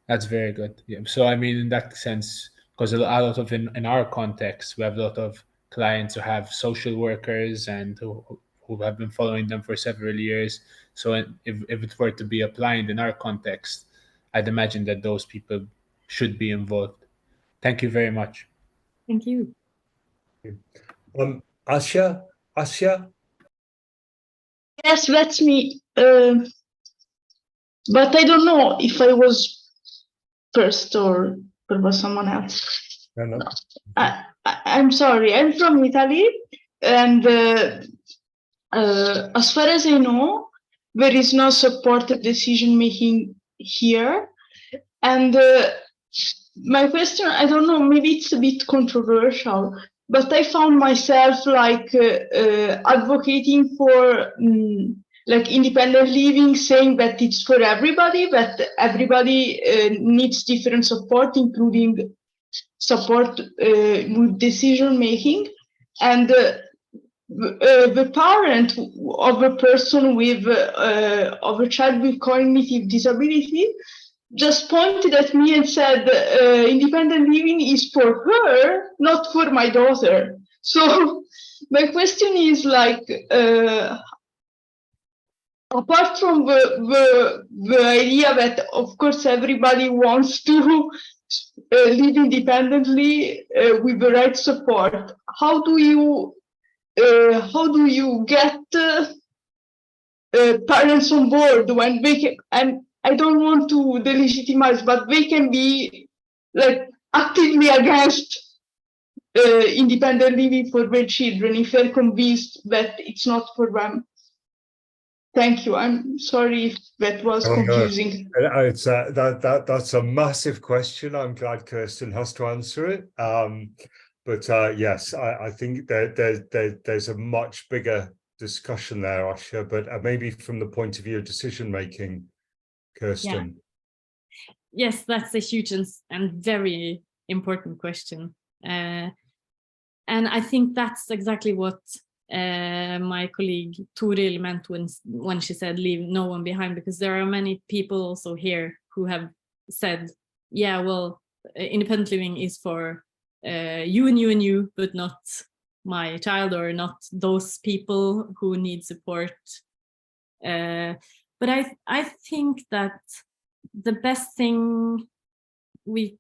that's very good. Yeah. So I mean, in that sense, because a lot of in our context, we have a lot of clients who have social workers and who have been following them for several years. So if it were to be applied in our context, I'd imagine that those people should be involved. Thank you very much. Thank you. Asya? Yes, that's me. But I don't know if I was first or there was someone else. No. I'm sorry. I'm from Italy, and as far as I know, there is no supported decision making here. And my question, I don't know, maybe it's a bit controversial, but I found myself like advocating for like independent living, saying that it's for everybody, that everybody needs different support, including support with decision making. And the parent of a person with of a child with cognitive disability just pointed at me and said, independent living is for her, not for my daughter. So my question is like, apart from the idea that of course everybody wants to live independently with the right support, how do you get parents on board when they can, and I don't want to delegitimize, but they can be like actively against independent living for their children if they're convinced that it's not for them. Thank you. I'm sorry if that was confusing. It's that's a massive question. I'm glad Kirsten has to answer it. But yes, I think there's a much bigger discussion there, Asya, but maybe from the point of view of decision making, Kirsten. Yeah. Yes, that's a huge and very important question. And I think that's exactly what my colleague Toril meant when she said leave no one behind, because there are many people also here who have said, yeah, well, independent living is for you and you and you, but not my child or not those people who need support. But I think that the best thing we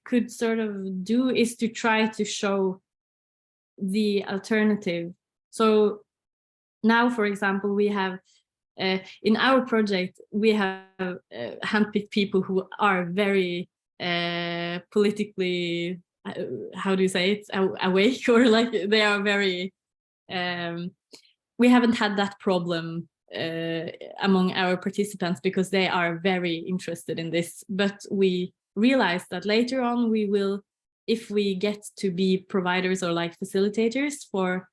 could sort of do is to try to show the alternative. So now, for example, we have in our project, we have handpicked people who are very politically, how do you say it, awake, or like they are very, we haven't had that problem among our participants because they are very interested in this. But we realized that later on we will, if we get to be providers or like facilitators for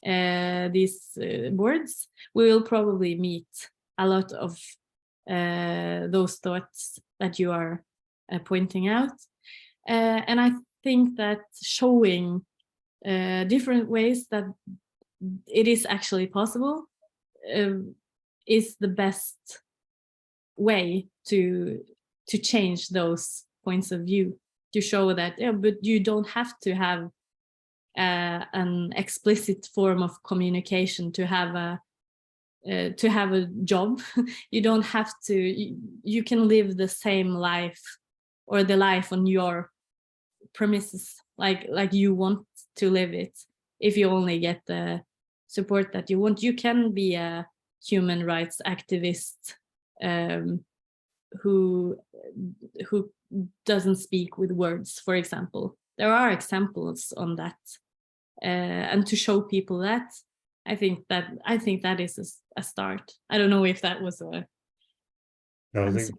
these boards, we will probably meet a lot of those thoughts that you are pointing out. And I think that showing different ways that it is actually possible is the best way to change those points of view, to show that, yeah, but you don't have to have an explicit form of communication to have a job. You don't have to, you can live the same life or the life on your premises like you want to live it. If you only get the support that you want, you can be a human rights activist who doesn't speak with words, for example. There are examples on that, and to show people that, I think that is a start. I don't know if that was a. No, I think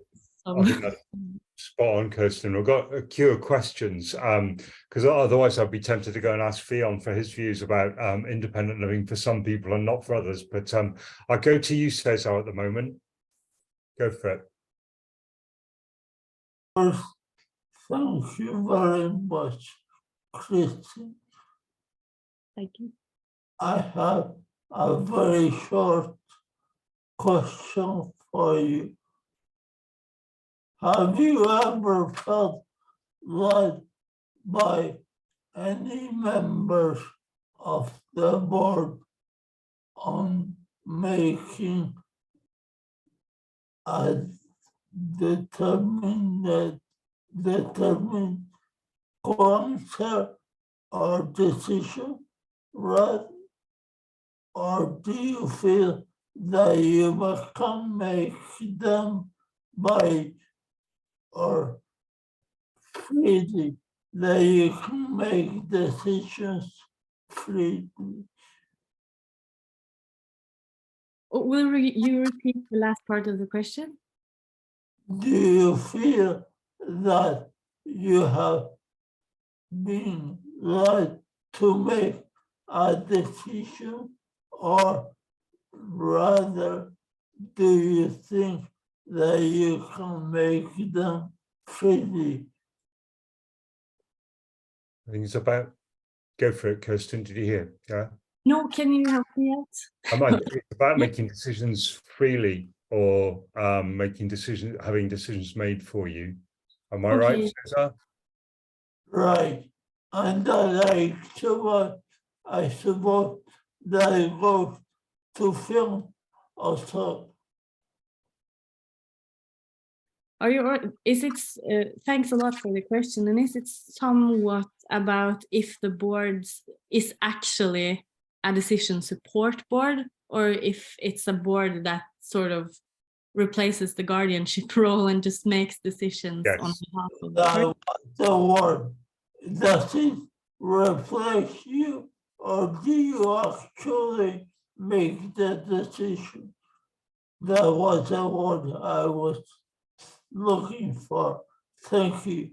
Spot on, Kirsten. We've got a queue of questions because otherwise I'd be tempted to go and ask Fionn for his views about independent living for some people and not for others. But I'll go to you, Cesar, at the moment. Go for it. First, thank you very much, Christine. Thank you. I have a very short question for you. Have you ever felt led by any members of the board on making a determined answer or decision, right? Or do you feel that you can make them by or freely, that you can make decisions freely? Will you repeat the last part of the question? Do you feel that you have been led to make a decision, or rather, do you think that you can make them freely? I think it's about, go for it, Kirsten. Did you hear? Yeah. No, can you help me out? It's about Yeah. making decisions freely or making decisions, having decisions made for you. Am I right, Okay. Cesar? Right. And I suppose that it goes to film also. Are you, is it, thanks a lot for the question. And is it somewhat about if the board is actually a decision support board, or if it's a board that sort of replaces the guardianship role and just makes decisions on Yes. behalf of the person? The word, does it reflect you, or do you actually make the decision? That was the word I was looking for. Thank you.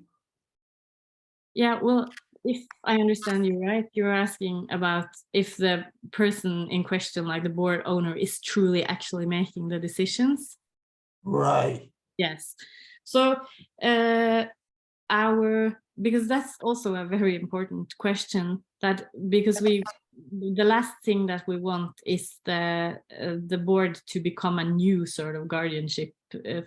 Yeah, well, if I understand you right, you're asking about if the person in question, like the board owner, is truly actually making the decisions. Right. Yes. So because that's also a very important question, that because the last thing that we want is the board to become a new sort of guardianship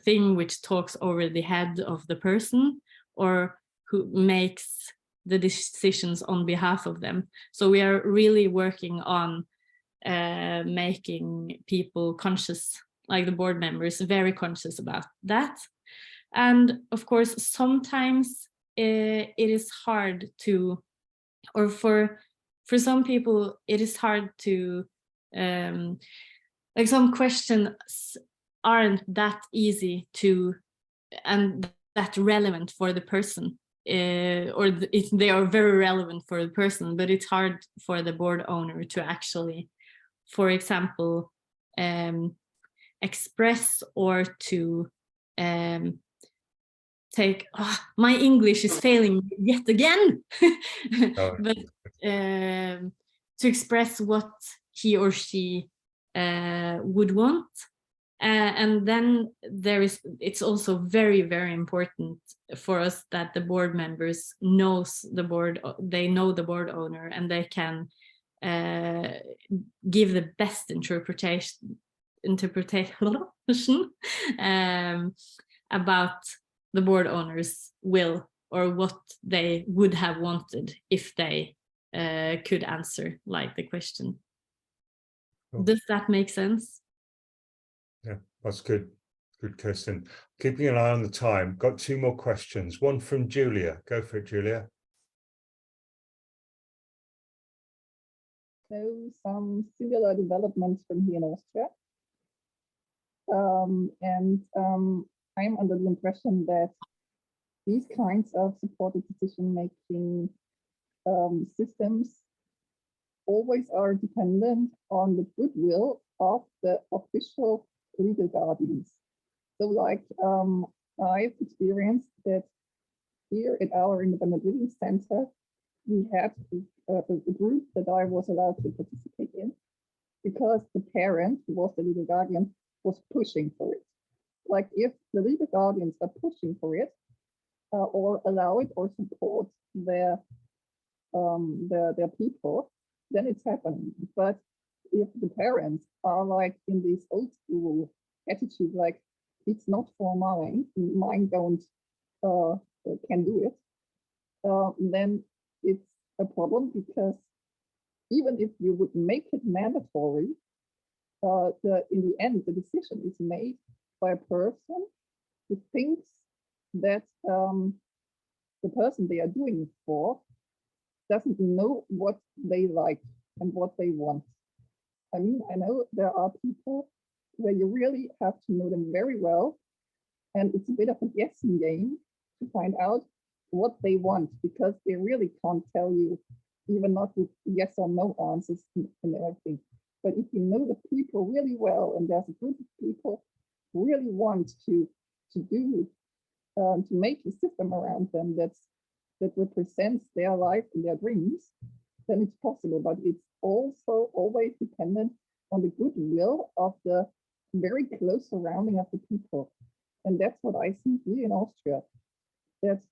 thing, which talks over the head of the person or who makes the decisions on behalf of them. So we are really working on making people conscious, like the board members, very conscious about that. And of course, sometimes it is hard to, or for some people, it is hard to, like some questions aren't that easy to, and that relevant for the person, or they are very relevant for the person, but it's hard for the board owner to actually, for example, express or to take, my English is failing yet again, but to express what he or she would want. And then it's also very, very important for us that the board members knows the board, they know the board owner, and they can give the best interpretation about the board owner's will, or what they would have wanted if they could answer like the question. Cool. Does that make sense? Yeah, that's good. Good, Kirsten. Keeping an eye on the time. Got two more questions. One from Julia. Go for it, Julia. So some similar developments from here in Austria. I'm under the impression that these kinds of supported decision-making systems always are dependent on the goodwill of the official legal guardians. So like I've experienced that here at our independent living center, we had a group that I was allowed to participate in because the parent, who was the legal guardian, was pushing for it. Like if the legal guardians are pushing for it, or allow it or support their people, then it's happening. But if the parents are like in this old school attitude, like it's not for mine don't can do it, then it's a problem, because even if you would make it mandatory, in the end, the decision is made by a person who thinks that the person they are doing it for doesn't know what they like and what they want. I mean, I know there are people where you really have to know them very well, and it's a bit of a guessing game to find out what they want, because they really can't tell you, even not with yes or no answers and everything. But if you know the people really well, and there's a group of people who really want to do to make a system around them that represents their life and their dreams, then it's possible. But it's also always dependent on the goodwill of the very close surrounding of the people. And that's what I see here in Austria. That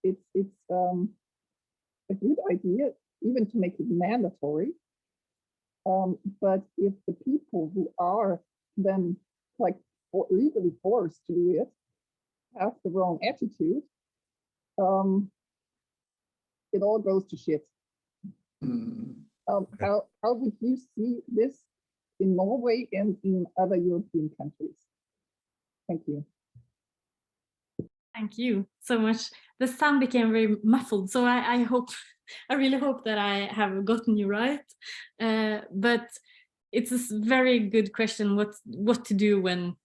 it's a good idea even to make it mandatory. But if the people who are then like legally forced to do it have the wrong attitude, it all goes to shit. How would you see this in Norway and in other European countries? Thank you. Thank you so much. The sound became very muffled, so I really hope that I have gotten you right. But it's a very good question, what to do when,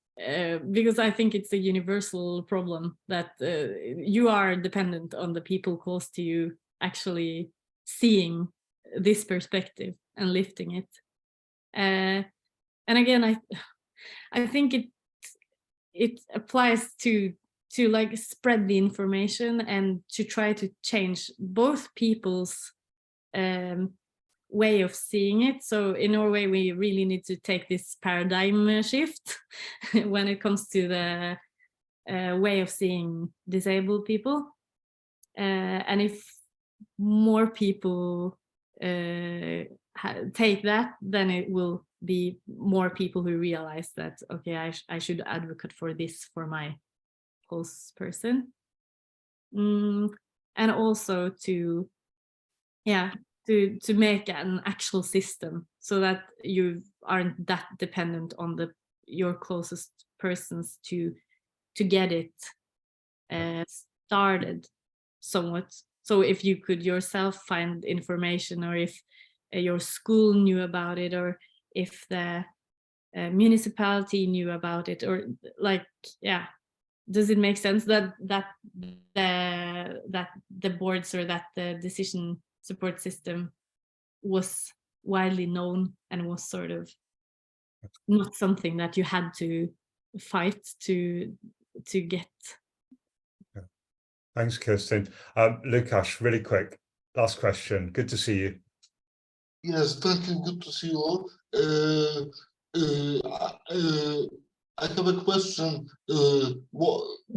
because I think it's a universal problem that you are dependent on the people close to you actually seeing this perspective and lifting it. And again, I think it applies to like spread the information and to try to change both people's way of seeing it. So in Norway, we really need to take this paradigm shift when it comes to the way of seeing disabled people. And if more people take that, then it will be more people who realize that, okay, I should advocate for this for my close person. And also to make an actual system so that you aren't that dependent on your closest persons to get it started somewhat. So if you could yourself find information, or if your school knew about it, or if the municipality knew about it, or like, yeah, does it make sense that the boards or that the decision support system was widely known and was sort of not something that you had to fight to get? Thanks, Kirsten. Lukasz, really quick, last question. Good to see you. Yes, thank you. Good to see you all. I have a question.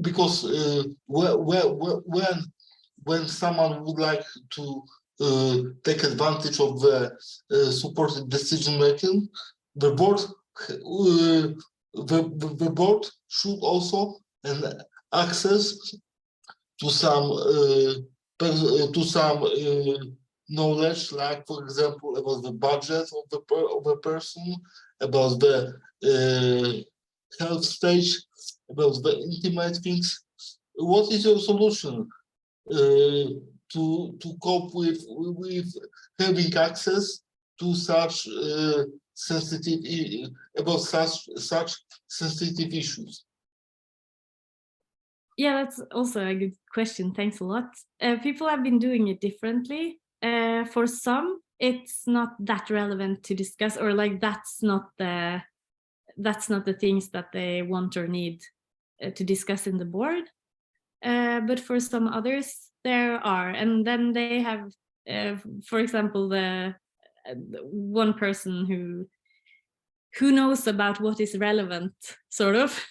Because when someone would like to take advantage of the supported decision making, the board should also access to some knowledge, like for example about the budget of a person, about the health stage, about the intimate things. What is your solution to cope with having access to such sensitive sensitive issues? Yeah, that's also a good question. Thanks a lot. People have been doing it differently. For some, it's not that relevant to discuss, or like that's not the things that they want or need to discuss in the board. But for some others, there are, and then they have, for example, the one person who knows about what is relevant, sort of.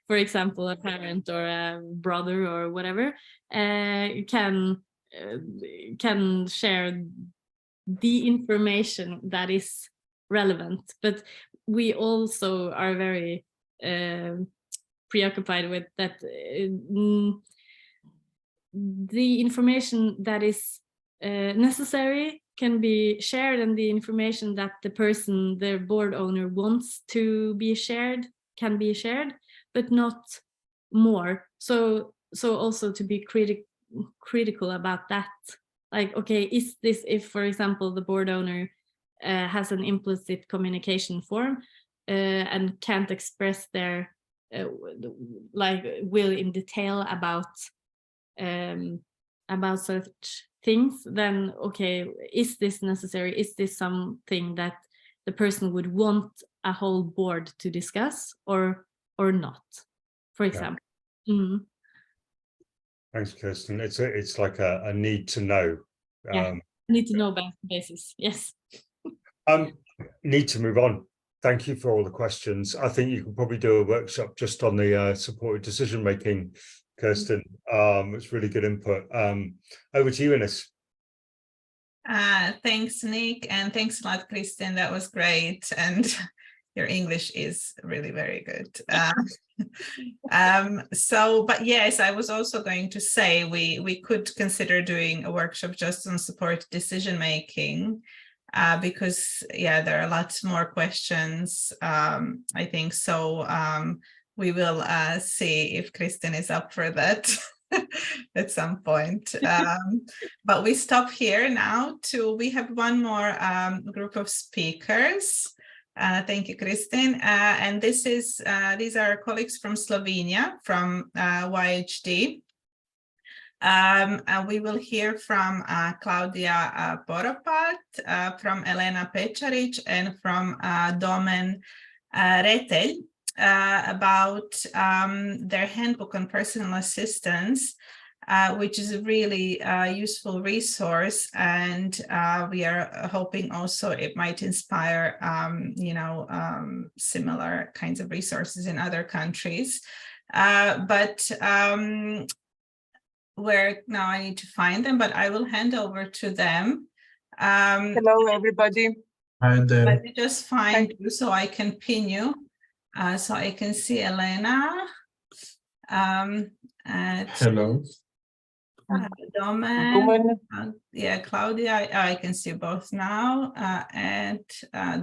For example, a parent or a brother or whatever, can share the information that is relevant. But we also are very preoccupied with that. The information that is necessary can be shared, and the information that the person, the board owner, wants to be shared can be shared, but not more. So also to be critical about that. Like, okay, is this, if for example the board owner has an implicit communication form and can't express their like will in detail about such things, then okay, is this necessary? Is this something that the person would want a whole board to discuss or not, for example? Mm. Thanks, Kirsten. It's like a need to know. Need to know basis. Yes. Need to move on. Thank you for all the questions. I think you could probably do a workshop just on the supported decision making, Kirsten. It's really good input. Over to you, Ines. Thanks, Nick, and thanks a lot, Kristen. That was great, and your English is really very good. But yes, I was also going to say we could consider doing a workshop just on supported decision making. Because there are lots more questions, I think. So we will see if Kristen is up for that at some point. But we stop here now we have one more group of speakers. Thank you, Kristen. And these are colleagues from Slovenia, from YHD. And we will hear from Claudia Poropat, from Elena Pečarić, and from Domen Retelj about their handbook on personal assistance, which is a really useful resource. And we are hoping also it might inspire, similar kinds of resources in other countries. Where now I need to find them, but I will hand over to them. Hello, everybody. Hi there. Let me just find you so I can pin you. So I can see Elena. Hello. Domen. Claudia. I can see both now. And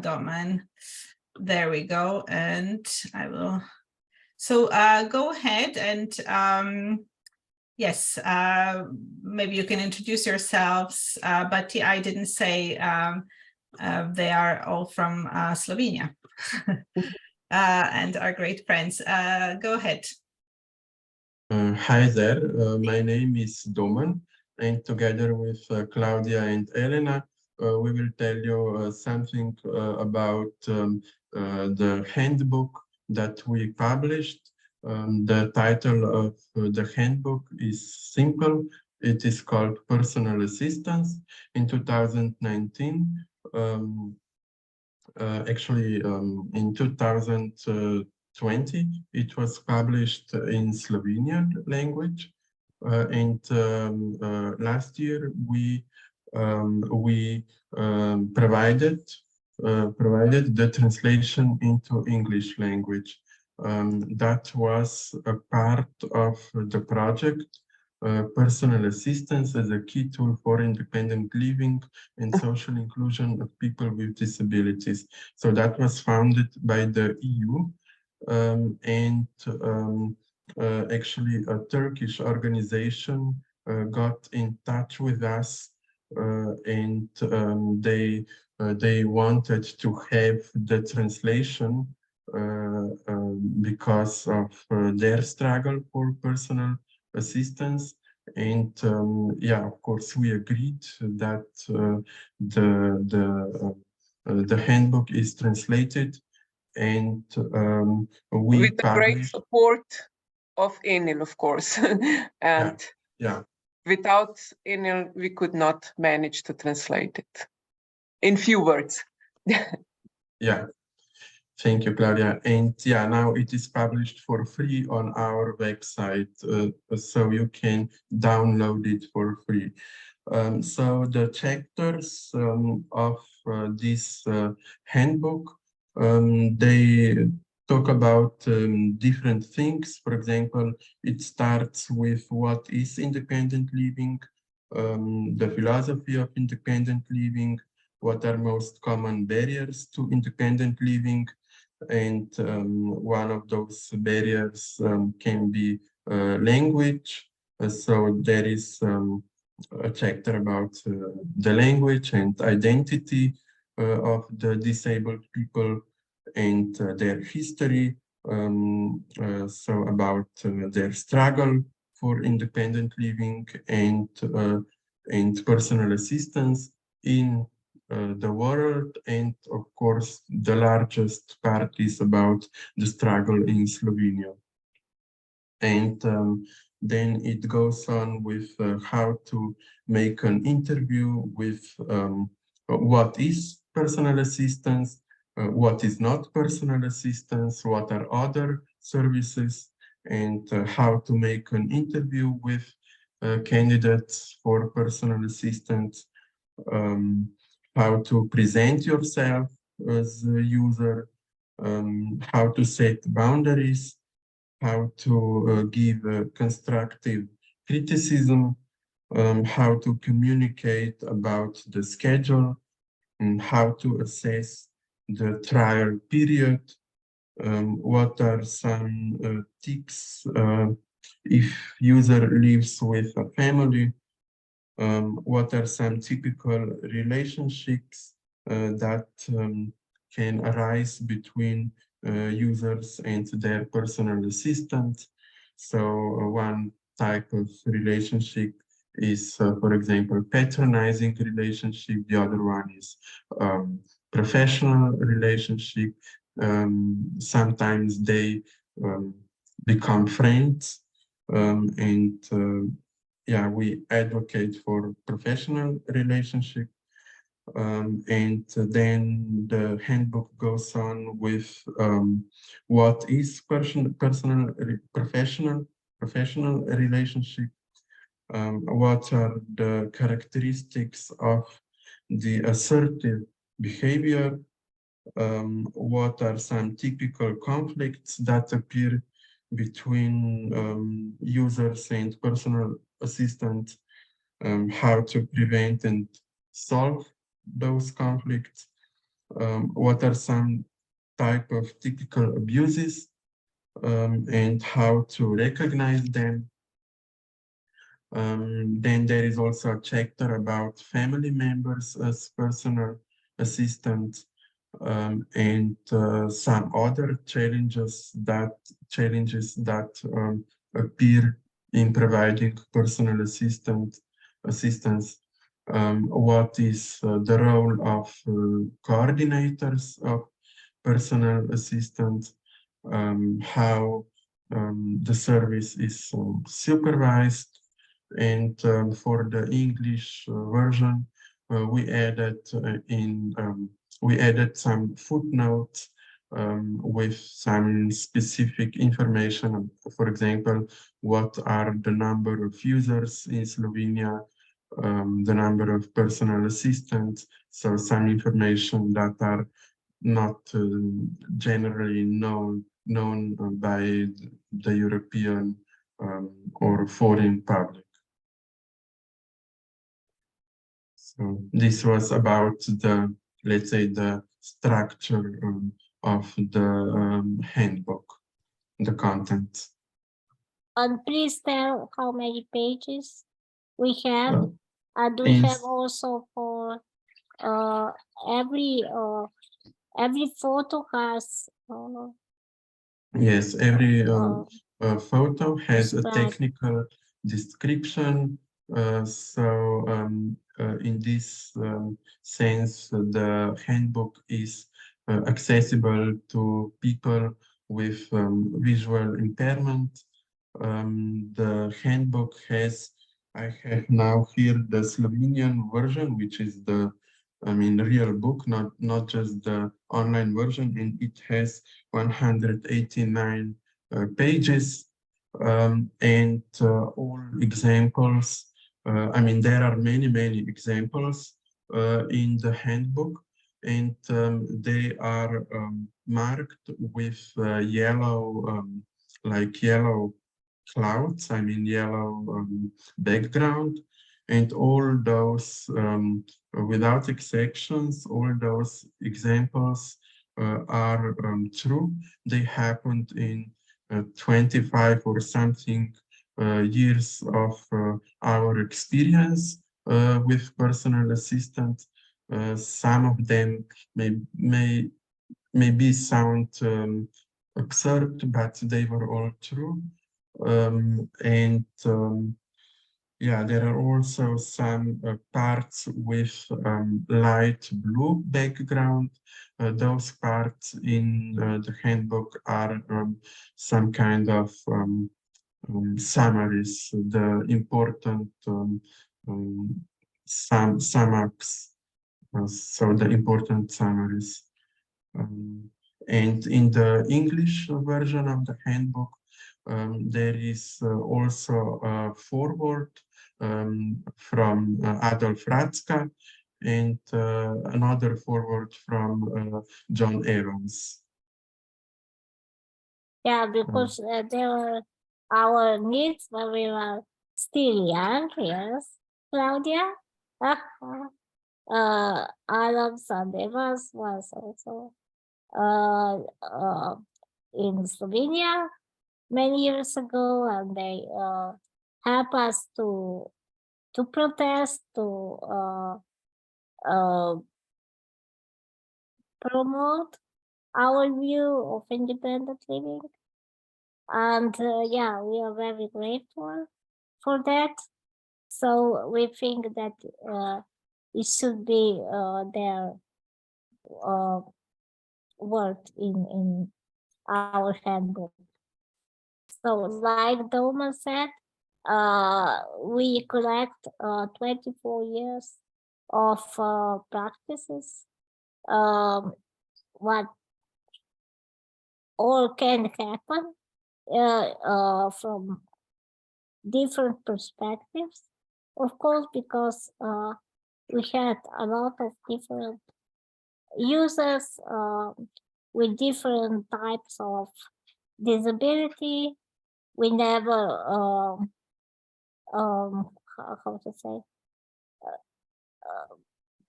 Domen. There we go. And I will. So go ahead and yes, maybe you can introduce yourselves, but I didn't say they are all from Slovenia and are great friends. Go ahead. Hi there, my name is Domen, and together with Claudia and Elena, we will tell you something about the handbook that we published. The title of the handbook is simple. It is called Personal Assistance. In 2019, in 2020, it was published in Slovenian language. And last year, we provided the translation into English language. That was a part of the project, Personal Assistance as a Key Tool for Independent Living and Social Inclusion of People with Disabilities. So that was founded by the EU, and actually a Turkish organization got in touch with us, and they wanted to have the translation because of their struggle for personal assistance. And of course, we agreed that the handbook is translated, and we with the great support of Enel, of course. And Yeah. without Enel, we could not manage to translate it in few words. Yeah. Thank you, Claudia. And yeah, now it is published for free on our website, so you can download it for free. So the chapters of this handbook, they talk about different things. For example, it starts with what is independent living, the philosophy of independent living, what are most common barriers to independent living, and one of those barriers can be language. So there is a chapter about the language and identity of the disabled people and their history. So about their struggle for independent living and personal assistance in the world, and of course the largest part is about the struggle in Slovenia. And then it goes on with how to make an interview with what is personal assistance, what is not personal assistance, what are other services, and how to make an interview with candidates for personal assistance, how to present yourself as a user, how to set boundaries, how to give constructive criticism, how to communicate about the schedule, and how to assess the trial period, what are some tips if user lives with a family, what are some typical relationships that can arise between users and their personal assistant. So one type of relationship is, for example, patronizing relationship. The other one is professional relationship. Sometimes they become friends, and yeah, we advocate for professional relationship. And then the handbook goes on with what is professional relationship, what are the characteristics of the assertive behavior, what are some typical conflicts that appear between users and personal assistants, how to prevent and solve those conflicts, what are some type of typical abuses, and how to recognize them. Then there is also a chapter about family members as personal assistants, and some other challenges that appear in providing personal assistance. What is the role of coordinators of personal assistance, how the service is supervised, and for the English version, we added some footnotes with some specific information. For example, what are the number of users in Slovenia, the number of personal assistants, so some information that are not generally known by the European or foreign public. So this was about the, let's say, the structure of the handbook, the content. And please tell how many pages we have. And we have also for every photo has yes, every photo has a technical description. So in this sense, the handbook is accessible to people with visual impairment. The handbook has, I have now here the Slovenian version, which is the, real book, not just the online version, and it has 189 pages, and all examples. There are many examples in the handbook, and they are marked with yellow, yellow clouds, yellow background, and all those, without exceptions, all those examples are true. They happened in 25 or something years of our experience with personal assistant. Some of them may sound absurd, but they were all true. Yeah, there are also some parts with light blue background. Those parts in the handbook are some kind of summaries, the important summaries, so the important summaries. And in the English version of the handbook, there is also a foreword from Adolf Ratzka, and another foreword from John Evans. Yeah, because they were our needs when we were still young, yes, Claudia. Adam Sandevas was also in Slovenia many years ago, and they help us to protest, to promote our view of independent living. And yeah, we are very grateful for that. So we think that it should be their word in our handbook. So like Doma said, we collect 24 years of practices, what all can happen from different perspectives, of course, because we had a lot of different users with different types of disability. We never how to say,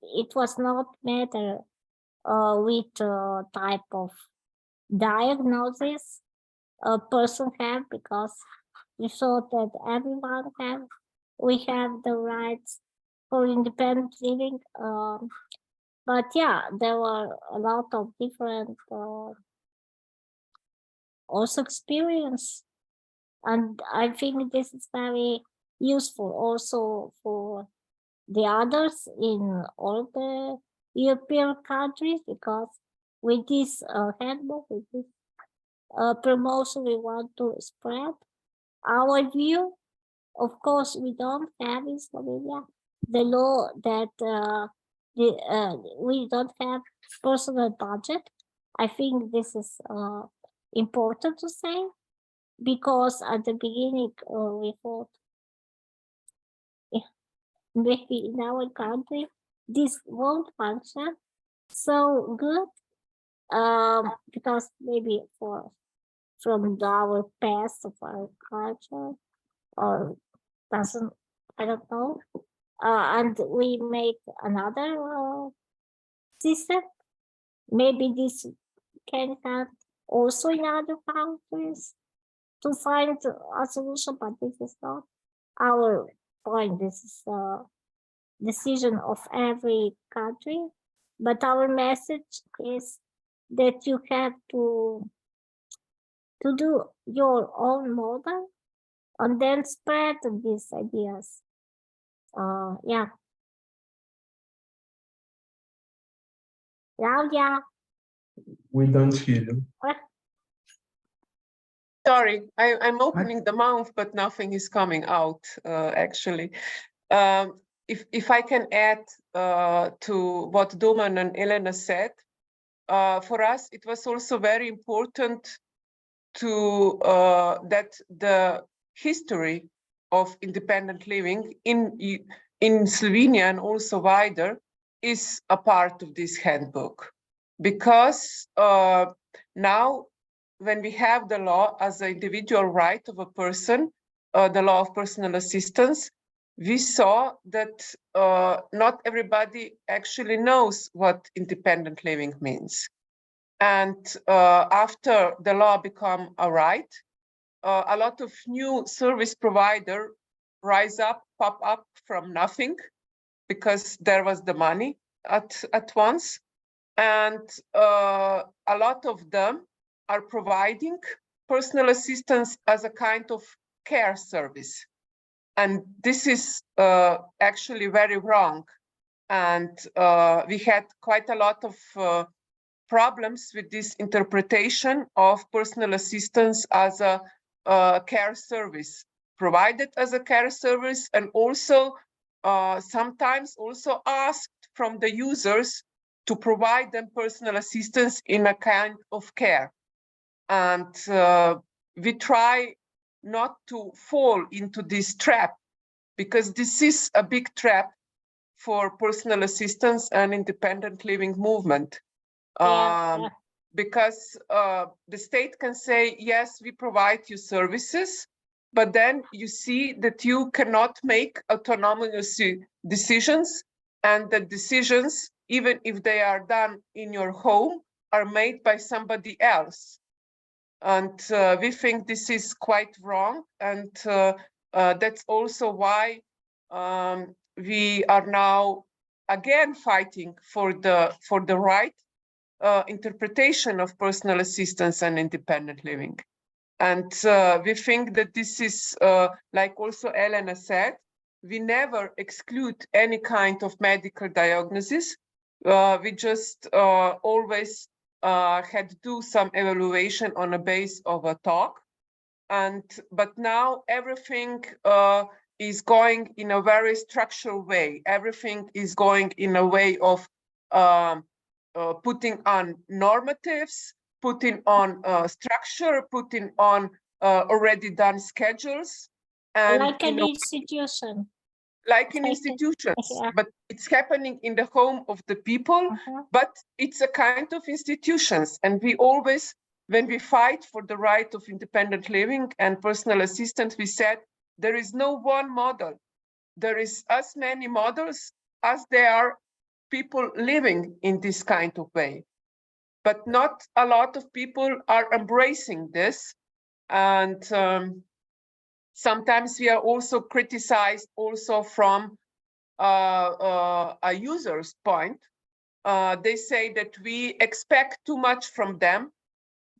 it was not matter with type of diagnosis a person have, because we thought that everyone we have the rights for independent living. But yeah, there were a lot of different also experience, and I think this is very useful also for the others in all the European countries, because with this handbook, with this promotion, we want to spread our view. Of course, we don't have in Slovenia the law that we don't have personal budget. I think this is important to say, because at the beginning we thought maybe in our country this won't function so good, because maybe from our past of our culture, or doesn't, I don't know, and we make another system. Maybe this can help also in other countries to find a solution, but this is not our point. This is a decision of every country. But our message is that you have to do your own model and then spread these ideas. Yeah. Claudia. We don't hear you. Sorry, I'm opening the mouth, but nothing is coming out, actually. If I can add to what Doman and Elena said, for us, it was also very important to that the history of independent living in Slovenia and also wider is a part of this handbook, because now when we have the law as an individual right of a person, the law of personal assistance, we saw that not everybody actually knows what independent living means. And after the law became a right, a lot of new service providers pop up from nothing, because there was the money at once. And a lot of them are providing personal assistance as a kind of care service. And this is actually very wrong. And we had quite a lot of problems with this interpretation of personal assistance as a care service, provided as a care service, and also sometimes also asked from the users to provide them personal assistance in a kind of care. And we try not to fall into this trap, because this is a big trap for personal assistance and independent living movement. Because the state can say, yes, we provide you services, but then you see that you cannot make autonomous decisions, and the decisions, even if they are done in your home, are made by somebody else. And we think this is quite wrong, and that's also why we are now again fighting for the right interpretation of personal assistance and independent living. And we think that this is, like also Elena said, we never exclude any kind of medical diagnosis. We just always had to do some evaluation on a base of a talk. But now everything is going in a very structural way. Everything is going in a way of putting on normatives, putting on structure, putting on already done schedules. And like an institution. Like in institutions, but it's happening in the home of the people, but it's a kind of institutions. And we always, when we fight for the right of independent living and personal assistance, we said there is no one model. There is as many models as there are people living in this kind of way. But not a lot of people are embracing this. And sometimes we are also criticized also from a user's point. They say that we expect too much from them,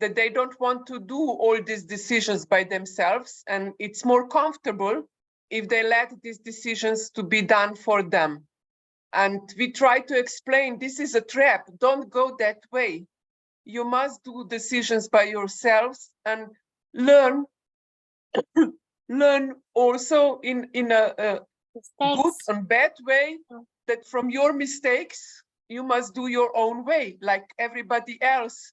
that they don't want to do all these decisions by themselves, and it's more comfortable if they let these decisions to be done for them. And we try to explain this is a trap, don't go that way. You must do decisions by yourselves and learn also in a good and bad way, that from your mistakes, you must do your own way, like everybody else.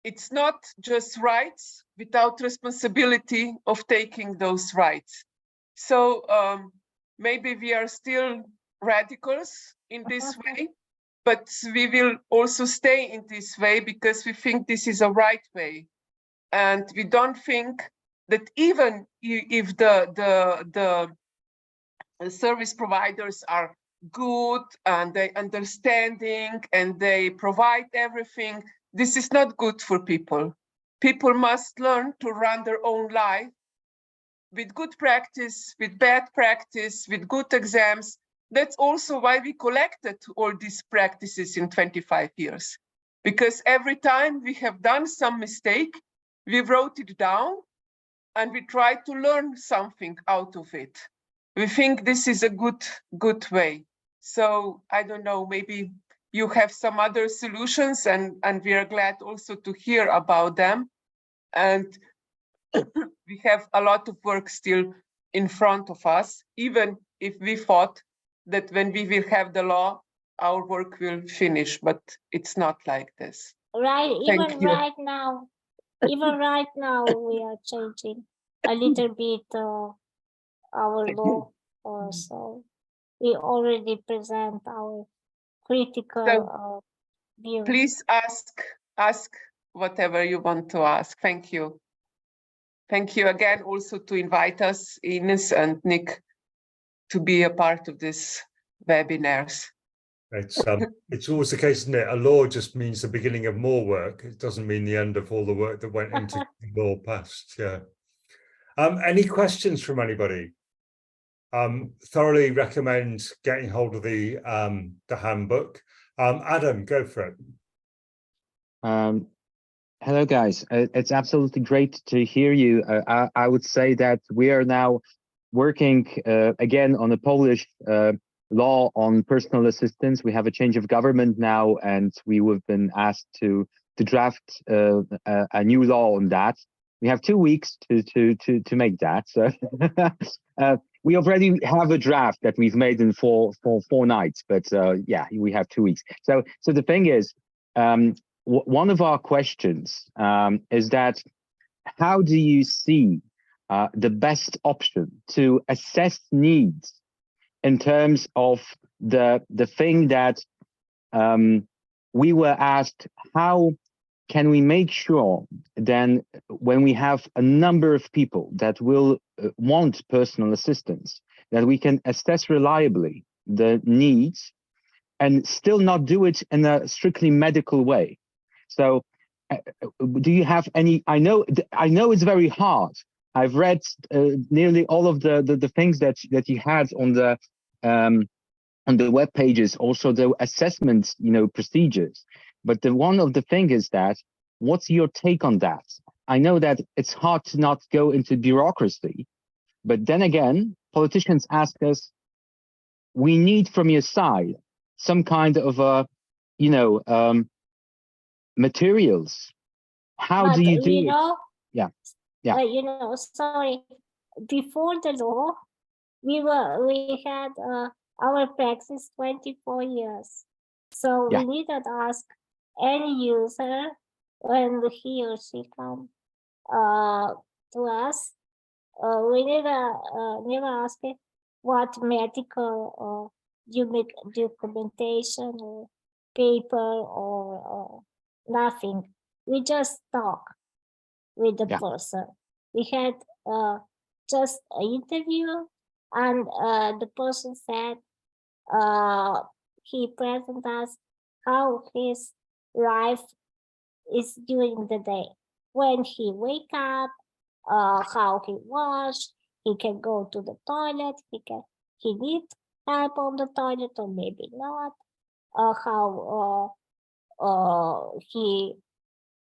It's not just rights without responsibility of taking those rights. So maybe we are still radicals in this way, but we will also stay in this way because we think this is a right way. And we don't think that even if the service providers are good and they understanding and they provide everything, this is not good for people. People must learn to run their own life with good practice, with bad practice, with good exams. That's also why we collected all these practices in 25 years. Because every time we have done some mistake, we wrote it down and we try to learn something out of it. We think this is a good way. So I don't know, maybe you have some other solutions, and we are glad also to hear about them. And we have a lot of work still in front of us, even if we thought that when we will have the law, our work will finish, but it's not like this. Right, Thank even you. right now, even right now, we are changing a little bit our law. So we already present our critical view. Please ask whatever you want to ask. Thank you. Thank you again also to invite us, Ines and Nick, to be a part of this webinars. It's always the case, isn't it? A law just means the beginning of more work. It doesn't mean the end of all the work that went into the law passed. Yeah. Any questions from anybody? Thoroughly recommend getting hold of the handbook. Adam, go for it. Hello, guys. It's absolutely great to hear you. I would say that we are now working again on a Polish law on personal assistance. We have a change of government now, and we have been asked to draft a new law on that. We have 2 weeks to make that. So we already have a draft that we've made in four nights, but yeah, we have 2 weeks. So the thing is, one of our questions is that how do you see the best option to assess needs in terms of the thing that we were asked, how can we make sure then when we have a number of people that will want personal assistance, that we can assess reliably the needs and still not do it in a strictly medical way? So do you have any, I know it's very hard. I've read nearly all of the things that you had on the web pages, also the assessment, procedures. But one of the thing is that, what's your take on that? I know that it's hard to not go into bureaucracy, but then again, politicians ask us, we need from your side some kind of materials. How do you do it? Yeah. Sorry, before the law, we had our practice 24 years. So we didn't ask any user when he or she come to us. We never ask it what medical documentation or paper or nothing. We just talk with the person. We had just an interview, and the person said he present us how his life is during the day. When he wake up, how he wash, he can go to the toilet, he need help on the toilet or maybe not, how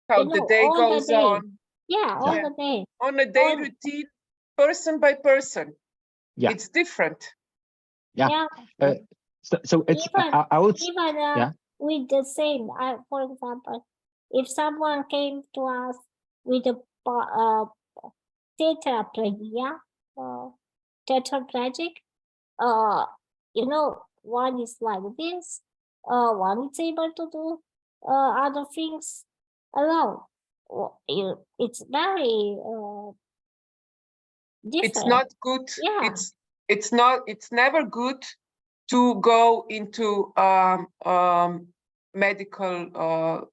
the day goes on. Yeah, all the day. On a day routine, person by person. Yeah. It's different. Yeah. So it's I would with the same. For example, if someone came to us with a tetraplegia, tetraplegic, one is like this, one is able to do other things alone. It's very different. It's not good. Yeah. It's never good to go into medical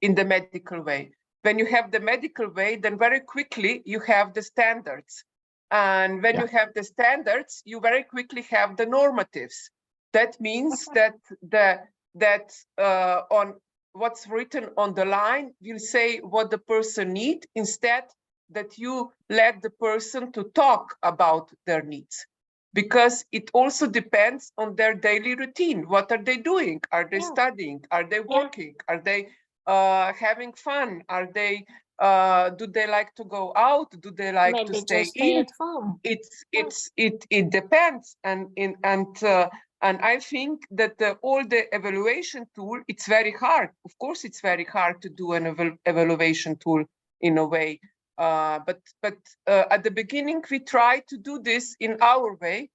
in the medical way. When you have the medical way, then very quickly you have the standards. And when you have the standards, you very quickly have the normatives. That means that on what's written on the line will say what the person needs, instead that you let the person to talk about their needs. Because it also depends on their daily routine. What are they doing? Are they studying? Are they working? Are they having fun? Are they do they like to go out? Do they like to stay in? At home. It depends, and I think that all the evaluation tool, it's very hard. Of course, it's very hard to do an evaluation tool in a way But at the beginning, we tried to do this in our way,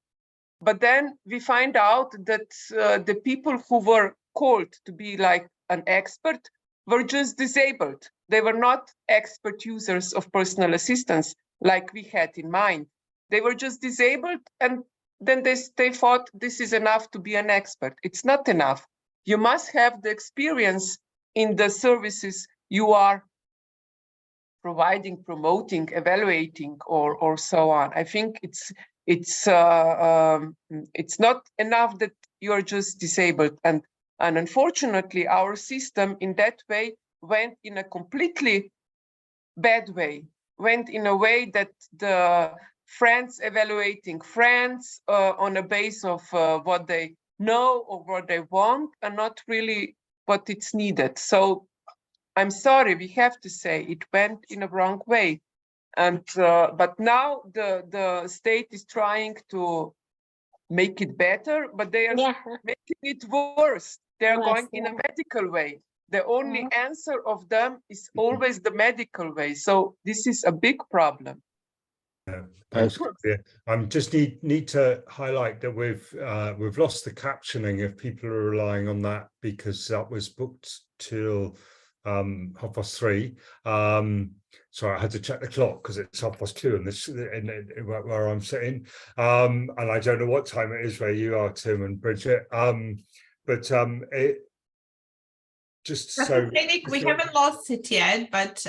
but then we find out that the people who were called to be like an expert were just disabled. They were not expert users of personal assistance like we had in mind. They were just disabled, and then they thought this is enough to be an expert. It's not enough. You must have the experience in the services you are providing, promoting, evaluating, or so on. I think it's not enough that you're just disabled. And unfortunately, our system in that way went in a completely bad way, went in a way that the friends evaluating friends on a base of what they know or what they want, and not really what it's needed. So I'm sorry, we have to say it went in a wrong way. And but now the state is trying to make it better, but they are making it worse. They are going in a medical way. The only answer of them is always the medical way. So this is a big problem. Thanks, Claudia. Just need to highlight that we've lost the captioning if people are relying on that, because that was booked till 3:30. Sorry, I had to check the clock because it's 2:30 in this where I'm sitting, and I don't know what time it is where you are, Tim and Bridget. It just so we haven't lost it yet, but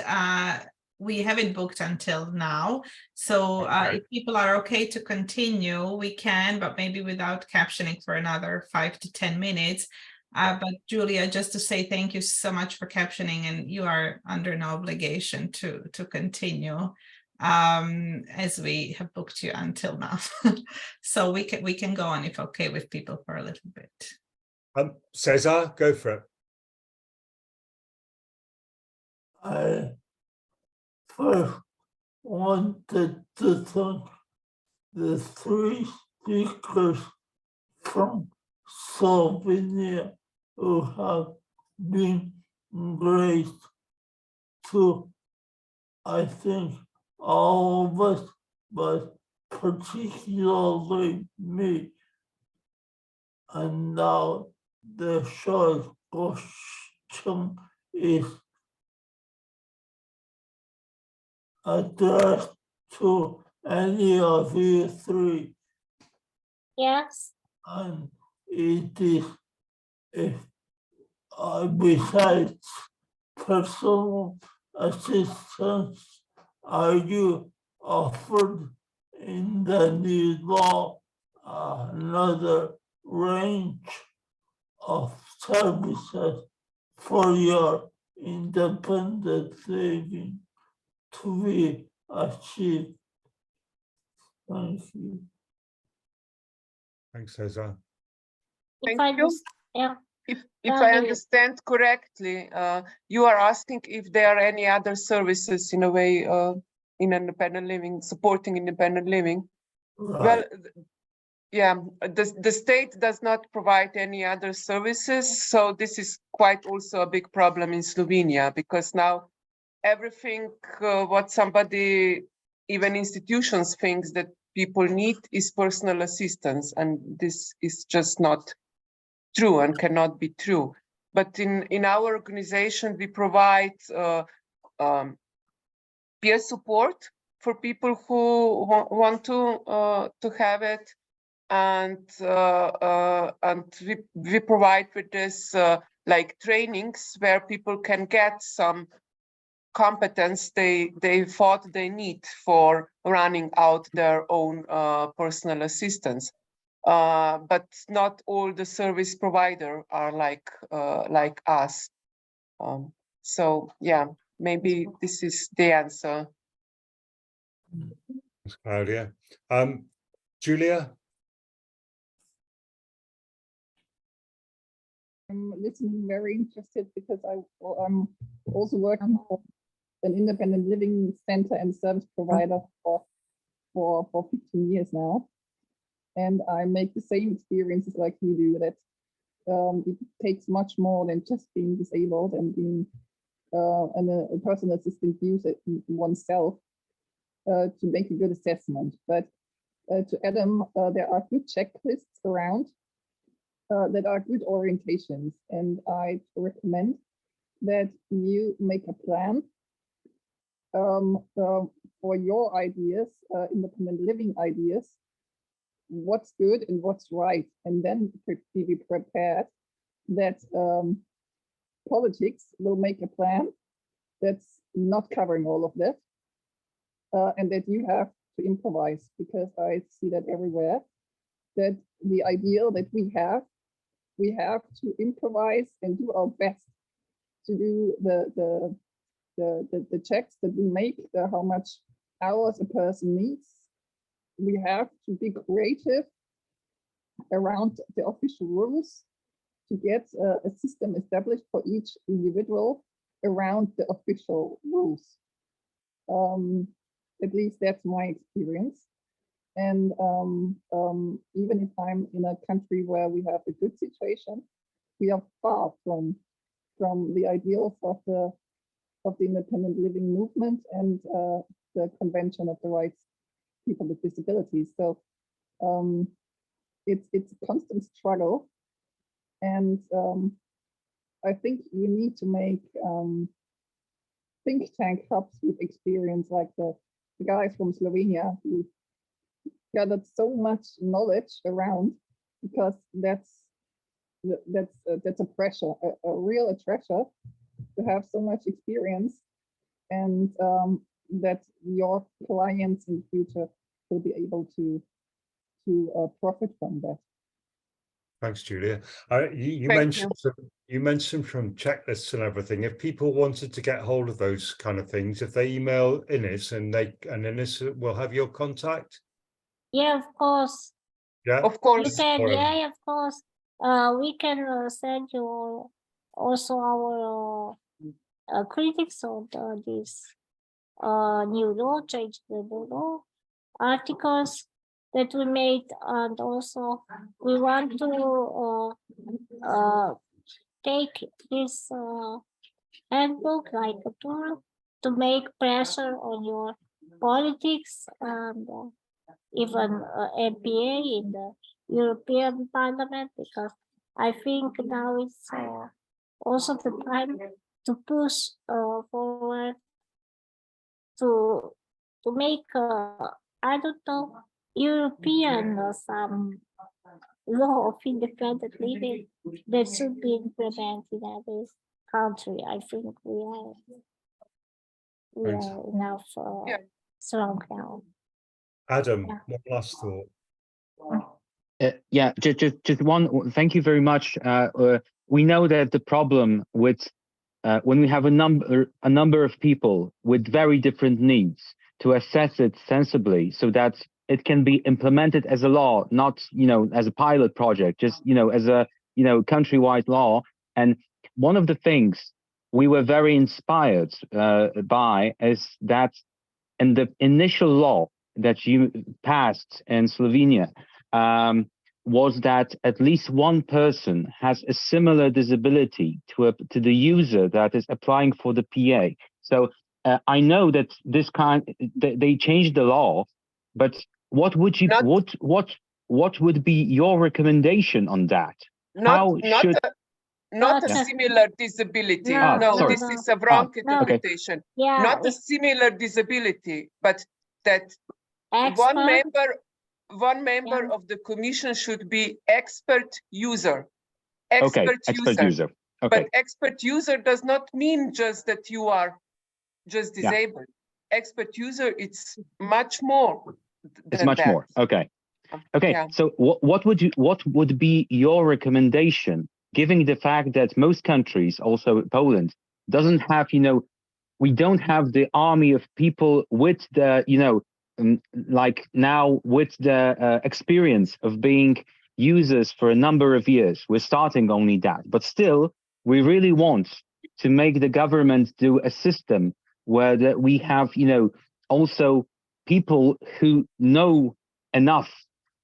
we have it booked until now. So if people are okay to continue, we can, but maybe without captioning for another 5 to 10 minutes. But Julia, just to say thank you so much for captioning, and you are under no obligation to continue as we have booked you until now. So we can go on if okay with people for a little bit. Cesar, go for it. I first wanted to thank the 3 speakers from Slovenia who have been great to, I think, all of us, but particularly me. And now the short question is addressed to any of you 3. Yes. And it is, if besides personal assistance, are you offered in the new law another range of services for your independent living to be achieved? Thank you. Thanks, Cesar. Thank you. If I understand correctly, you are asking if there are any other services in a way in independent living, supporting independent living. Right. Well, yeah, the state does not provide any other services. So this is quite also a big problem in Slovenia, because now everything what somebody, even institutions, thinks that people need is personal assistance, and this is just not true and cannot be true. But in our organization, we provide peer support for people who want to have it, and we provide with this like trainings where people can get some competence they thought they need for running out their own personal assistance. But not all the service providers are like us. So yeah, maybe this is the answer. Thanks, Claudia. Julia? I'm listening very interested because I'm also working for an independent living center and service provider for 15 years now. And I make the same experiences like you do, that it takes much more than just being disabled and being and a personal assistant use it oneself to make a good assessment. But to Adam, there are good checklists around that are good orientations, and I recommend that you make a plan for your ideas, independent living ideas, what's good and what's right, and then be prepared that politics will make a plan that's not covering all of that, and that you have to improvise, because I see that everywhere, that the ideal that we have to improvise and do our best to do the checks that we make, how much hours a person needs. We have to be creative around the official rules to get a system established for each individual around the official rules. At least that's my experience. And even if I'm in a country where we have a good situation, we are far from the ideals of the independent living movement and the Convention of the Rights of People with Disabilities. So it's a constant struggle, and I think we need to make think tank hubs with experience, like the guys from Slovenia who gathered so much knowledge around, because that's a pressure, a real treasure to have so much experience, and that your clients in the future will be able to profit from that. Thanks, Julia. You Thank mentioned you mentioned from checklists and everything. If people wanted to get hold of those kind of things, if they email Ines and Ines will have your contact. Yeah, of course. Yeah, Of You course. said, Alright. yeah, of course. We can send you also our critics on this new law, change the new law articles that we made, and also we want to take this handbook like a tool to make pressure on your politics and even MPA in the European Parliament, because I think now it's also the time to push forward to make I don't know, European or some law of independent living that should be implemented in every country. I think we Thanks. are enough Yeah. strong now. Adam, Yeah. one last thought. Yeah, just one. Thank you very much. We know that the problem with when we have a number of people with very different needs, to assess it sensibly so that it can be implemented as a law, not as a pilot project, just as a countrywide law. And one of the things we were very inspired by is that in the initial law that you passed in Slovenia, was that at least one person has a similar disability to the user that is applying for the PA. So I know that they changed the law, but what would you what would be your recommendation on that? Not a Yeah. similar disability. No, No, sorry. this is a wrong okay. interpretation. Yeah, Not a similar disability, but that expert. one member Yeah. of the commission should be expert user. Okay, expert user. Okay. But expert user does not mean just that you are just Yeah. disabled. Expert user, it's much more. It's than much that. more. Okay. Okay. Yeah. So what would be your recommendation, given the fact that most countries, also Poland, doesn't have, we don't have the army of people with the, like now with the experience of being users for a number of years. We're starting only that, but still, we really want to make the government do a system where we have, also people who know enough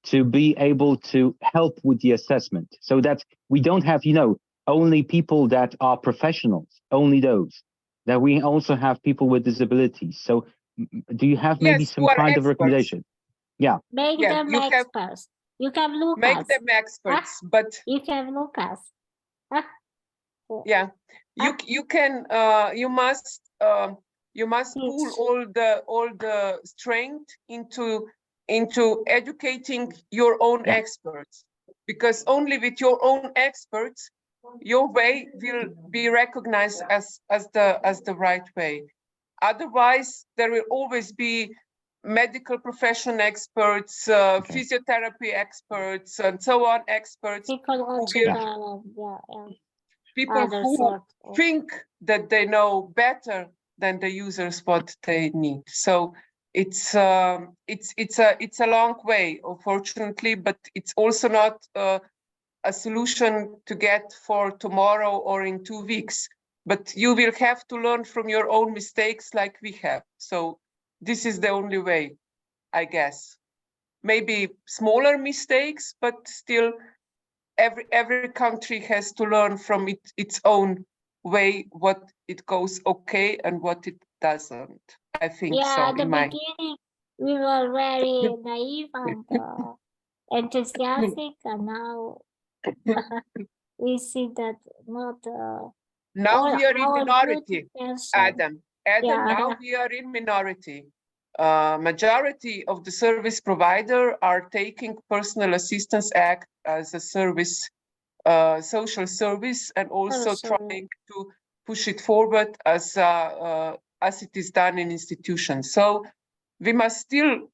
to be able to help with the assessment, so that we don't have, only people that are professionals, only those. that we also have people with disabilities. So do you have maybe Yes, some who are kind of experts. recommendation? Yeah. Make Yeah, them you have experts. You have Lucas. make them experts, but You have Lucas. Ah, yeah, you can you must pool all the strength into educating your own Yeah. experts, because only with your own experts your way will be recognized as the right way. Otherwise, there will always be medical profession experts, physiotherapy experts, and so on experts Psychological, people other who sort of- think that they know better than the users what they need. So it's a long way, unfortunately, but it's also not a solution to get for tomorrow or in 2 weeks. But you will have to learn from your own mistakes like we have. So this is the only way, I guess. Maybe smaller mistakes, but still every country has to learn from its own way what it goes okay and what it doesn't. I think Yeah, so. at the beginning, we were very naive and enthusiastic, and now we see that not. Now we are in our minority, good intention. Adam. Yeah. Now we are in minority. Majority of the service provider are taking Personal Assistance Act as a service, social service, and also trying to push it forward as it is done in institutions. So we must still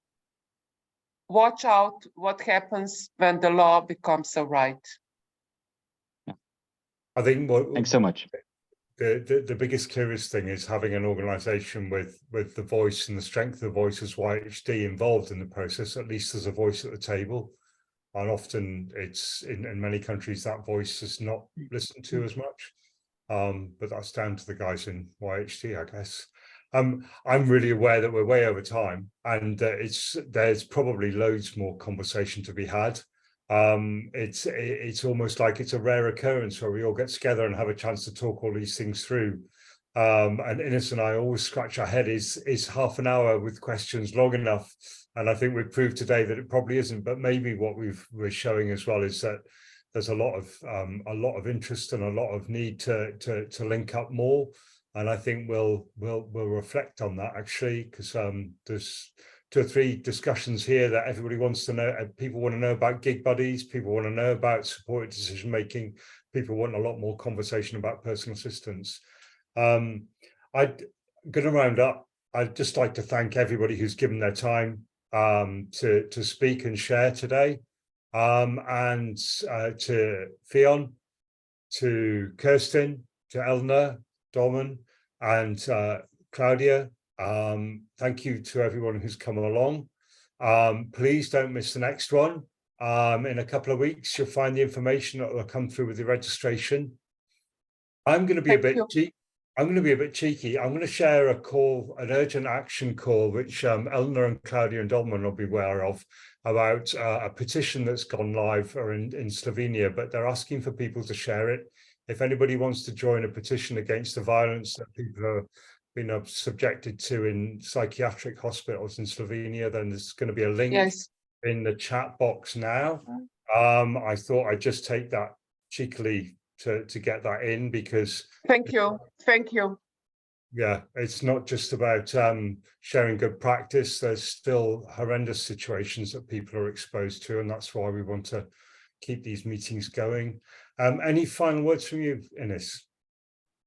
watch out what happens when the law becomes a right. I think Thanks so much. The biggest clearest thing is having an organization with the voice and the strength of the voice as YHD involved in the process. At least there's a voice at the table, and often it's in many countries that voice is not listened to as much, but that's down to the guys in YHD, I guess. I'm really aware that we're way over time, and there's probably loads more conversation to be had. It's almost like it's a rare occurrence where we all get together and have a chance to talk all these things through. And Ines and I always scratch our head, is half an hour with questions long enough? And I think we've proved today that it probably isn't, but maybe what we're showing as well is that there's a lot of interest and a lot of need to link up more. And I think we'll reflect on that actually, because there's 2 or 3 discussions here that everybody wants to know. People want to know about gig buddies. People want to know about supported decision making. People want a lot more conversation about personal assistance. I'm going to round up. I'd just like to thank everybody who's given their time to speak and share today, and to Fionn, to Kirsten, to Eleanor, Domen, and Claudia. Thank you to everyone who's come along. Please don't miss the next one. In a couple of weeks, you'll find the information that will come through with the registration. I'm going to be a bit cheeky. I'm going to share a call, an urgent action call, which Eleanor and Claudia and Domen will be aware of, about a petition that's gone live in Slovenia, but they're asking for people to share it. If anybody wants to join a petition against the violence that people are been subjected to in psychiatric hospitals in Slovenia, then there's going to be a link in the chat box now. I thought I'd just take that cheekily to get that in, because thank you. Yeah, it's not just about sharing good practice. There's still horrendous situations that people are exposed to, and that's why we want to keep these meetings going. Any final words from you, Ines?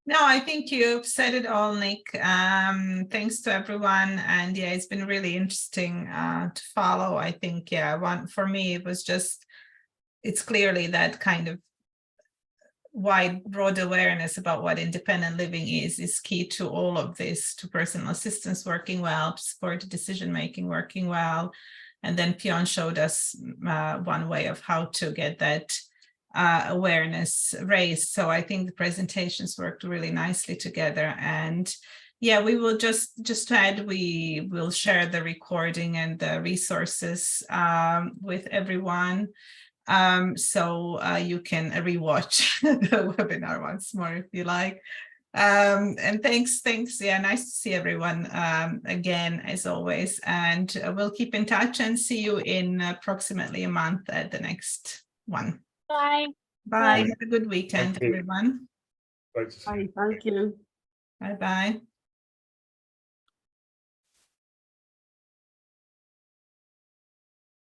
No, I think you've said it all, Nick. Thanks to everyone. And yeah, it's been really interesting to follow. I think, for me, it was just, it's clearly that kind of wide, broad awareness about what independent living is key to all of this, to personal assistance working well, to supported decision-making working well. And then Fionn showed us one way of how to get that awareness raised. So I think the presentations worked really nicely together. And yeah, we will just to add, we will share the recording and the resources with everyone. So you can rewatch the webinar once more if you like. And thanks. Yeah, nice to see everyone again, as always. And we'll keep in touch and see you in approximately a month at the next one. Bye. Bye. Have a good weekend, you. everyone. Great to see you. Thank you. Bye-bye.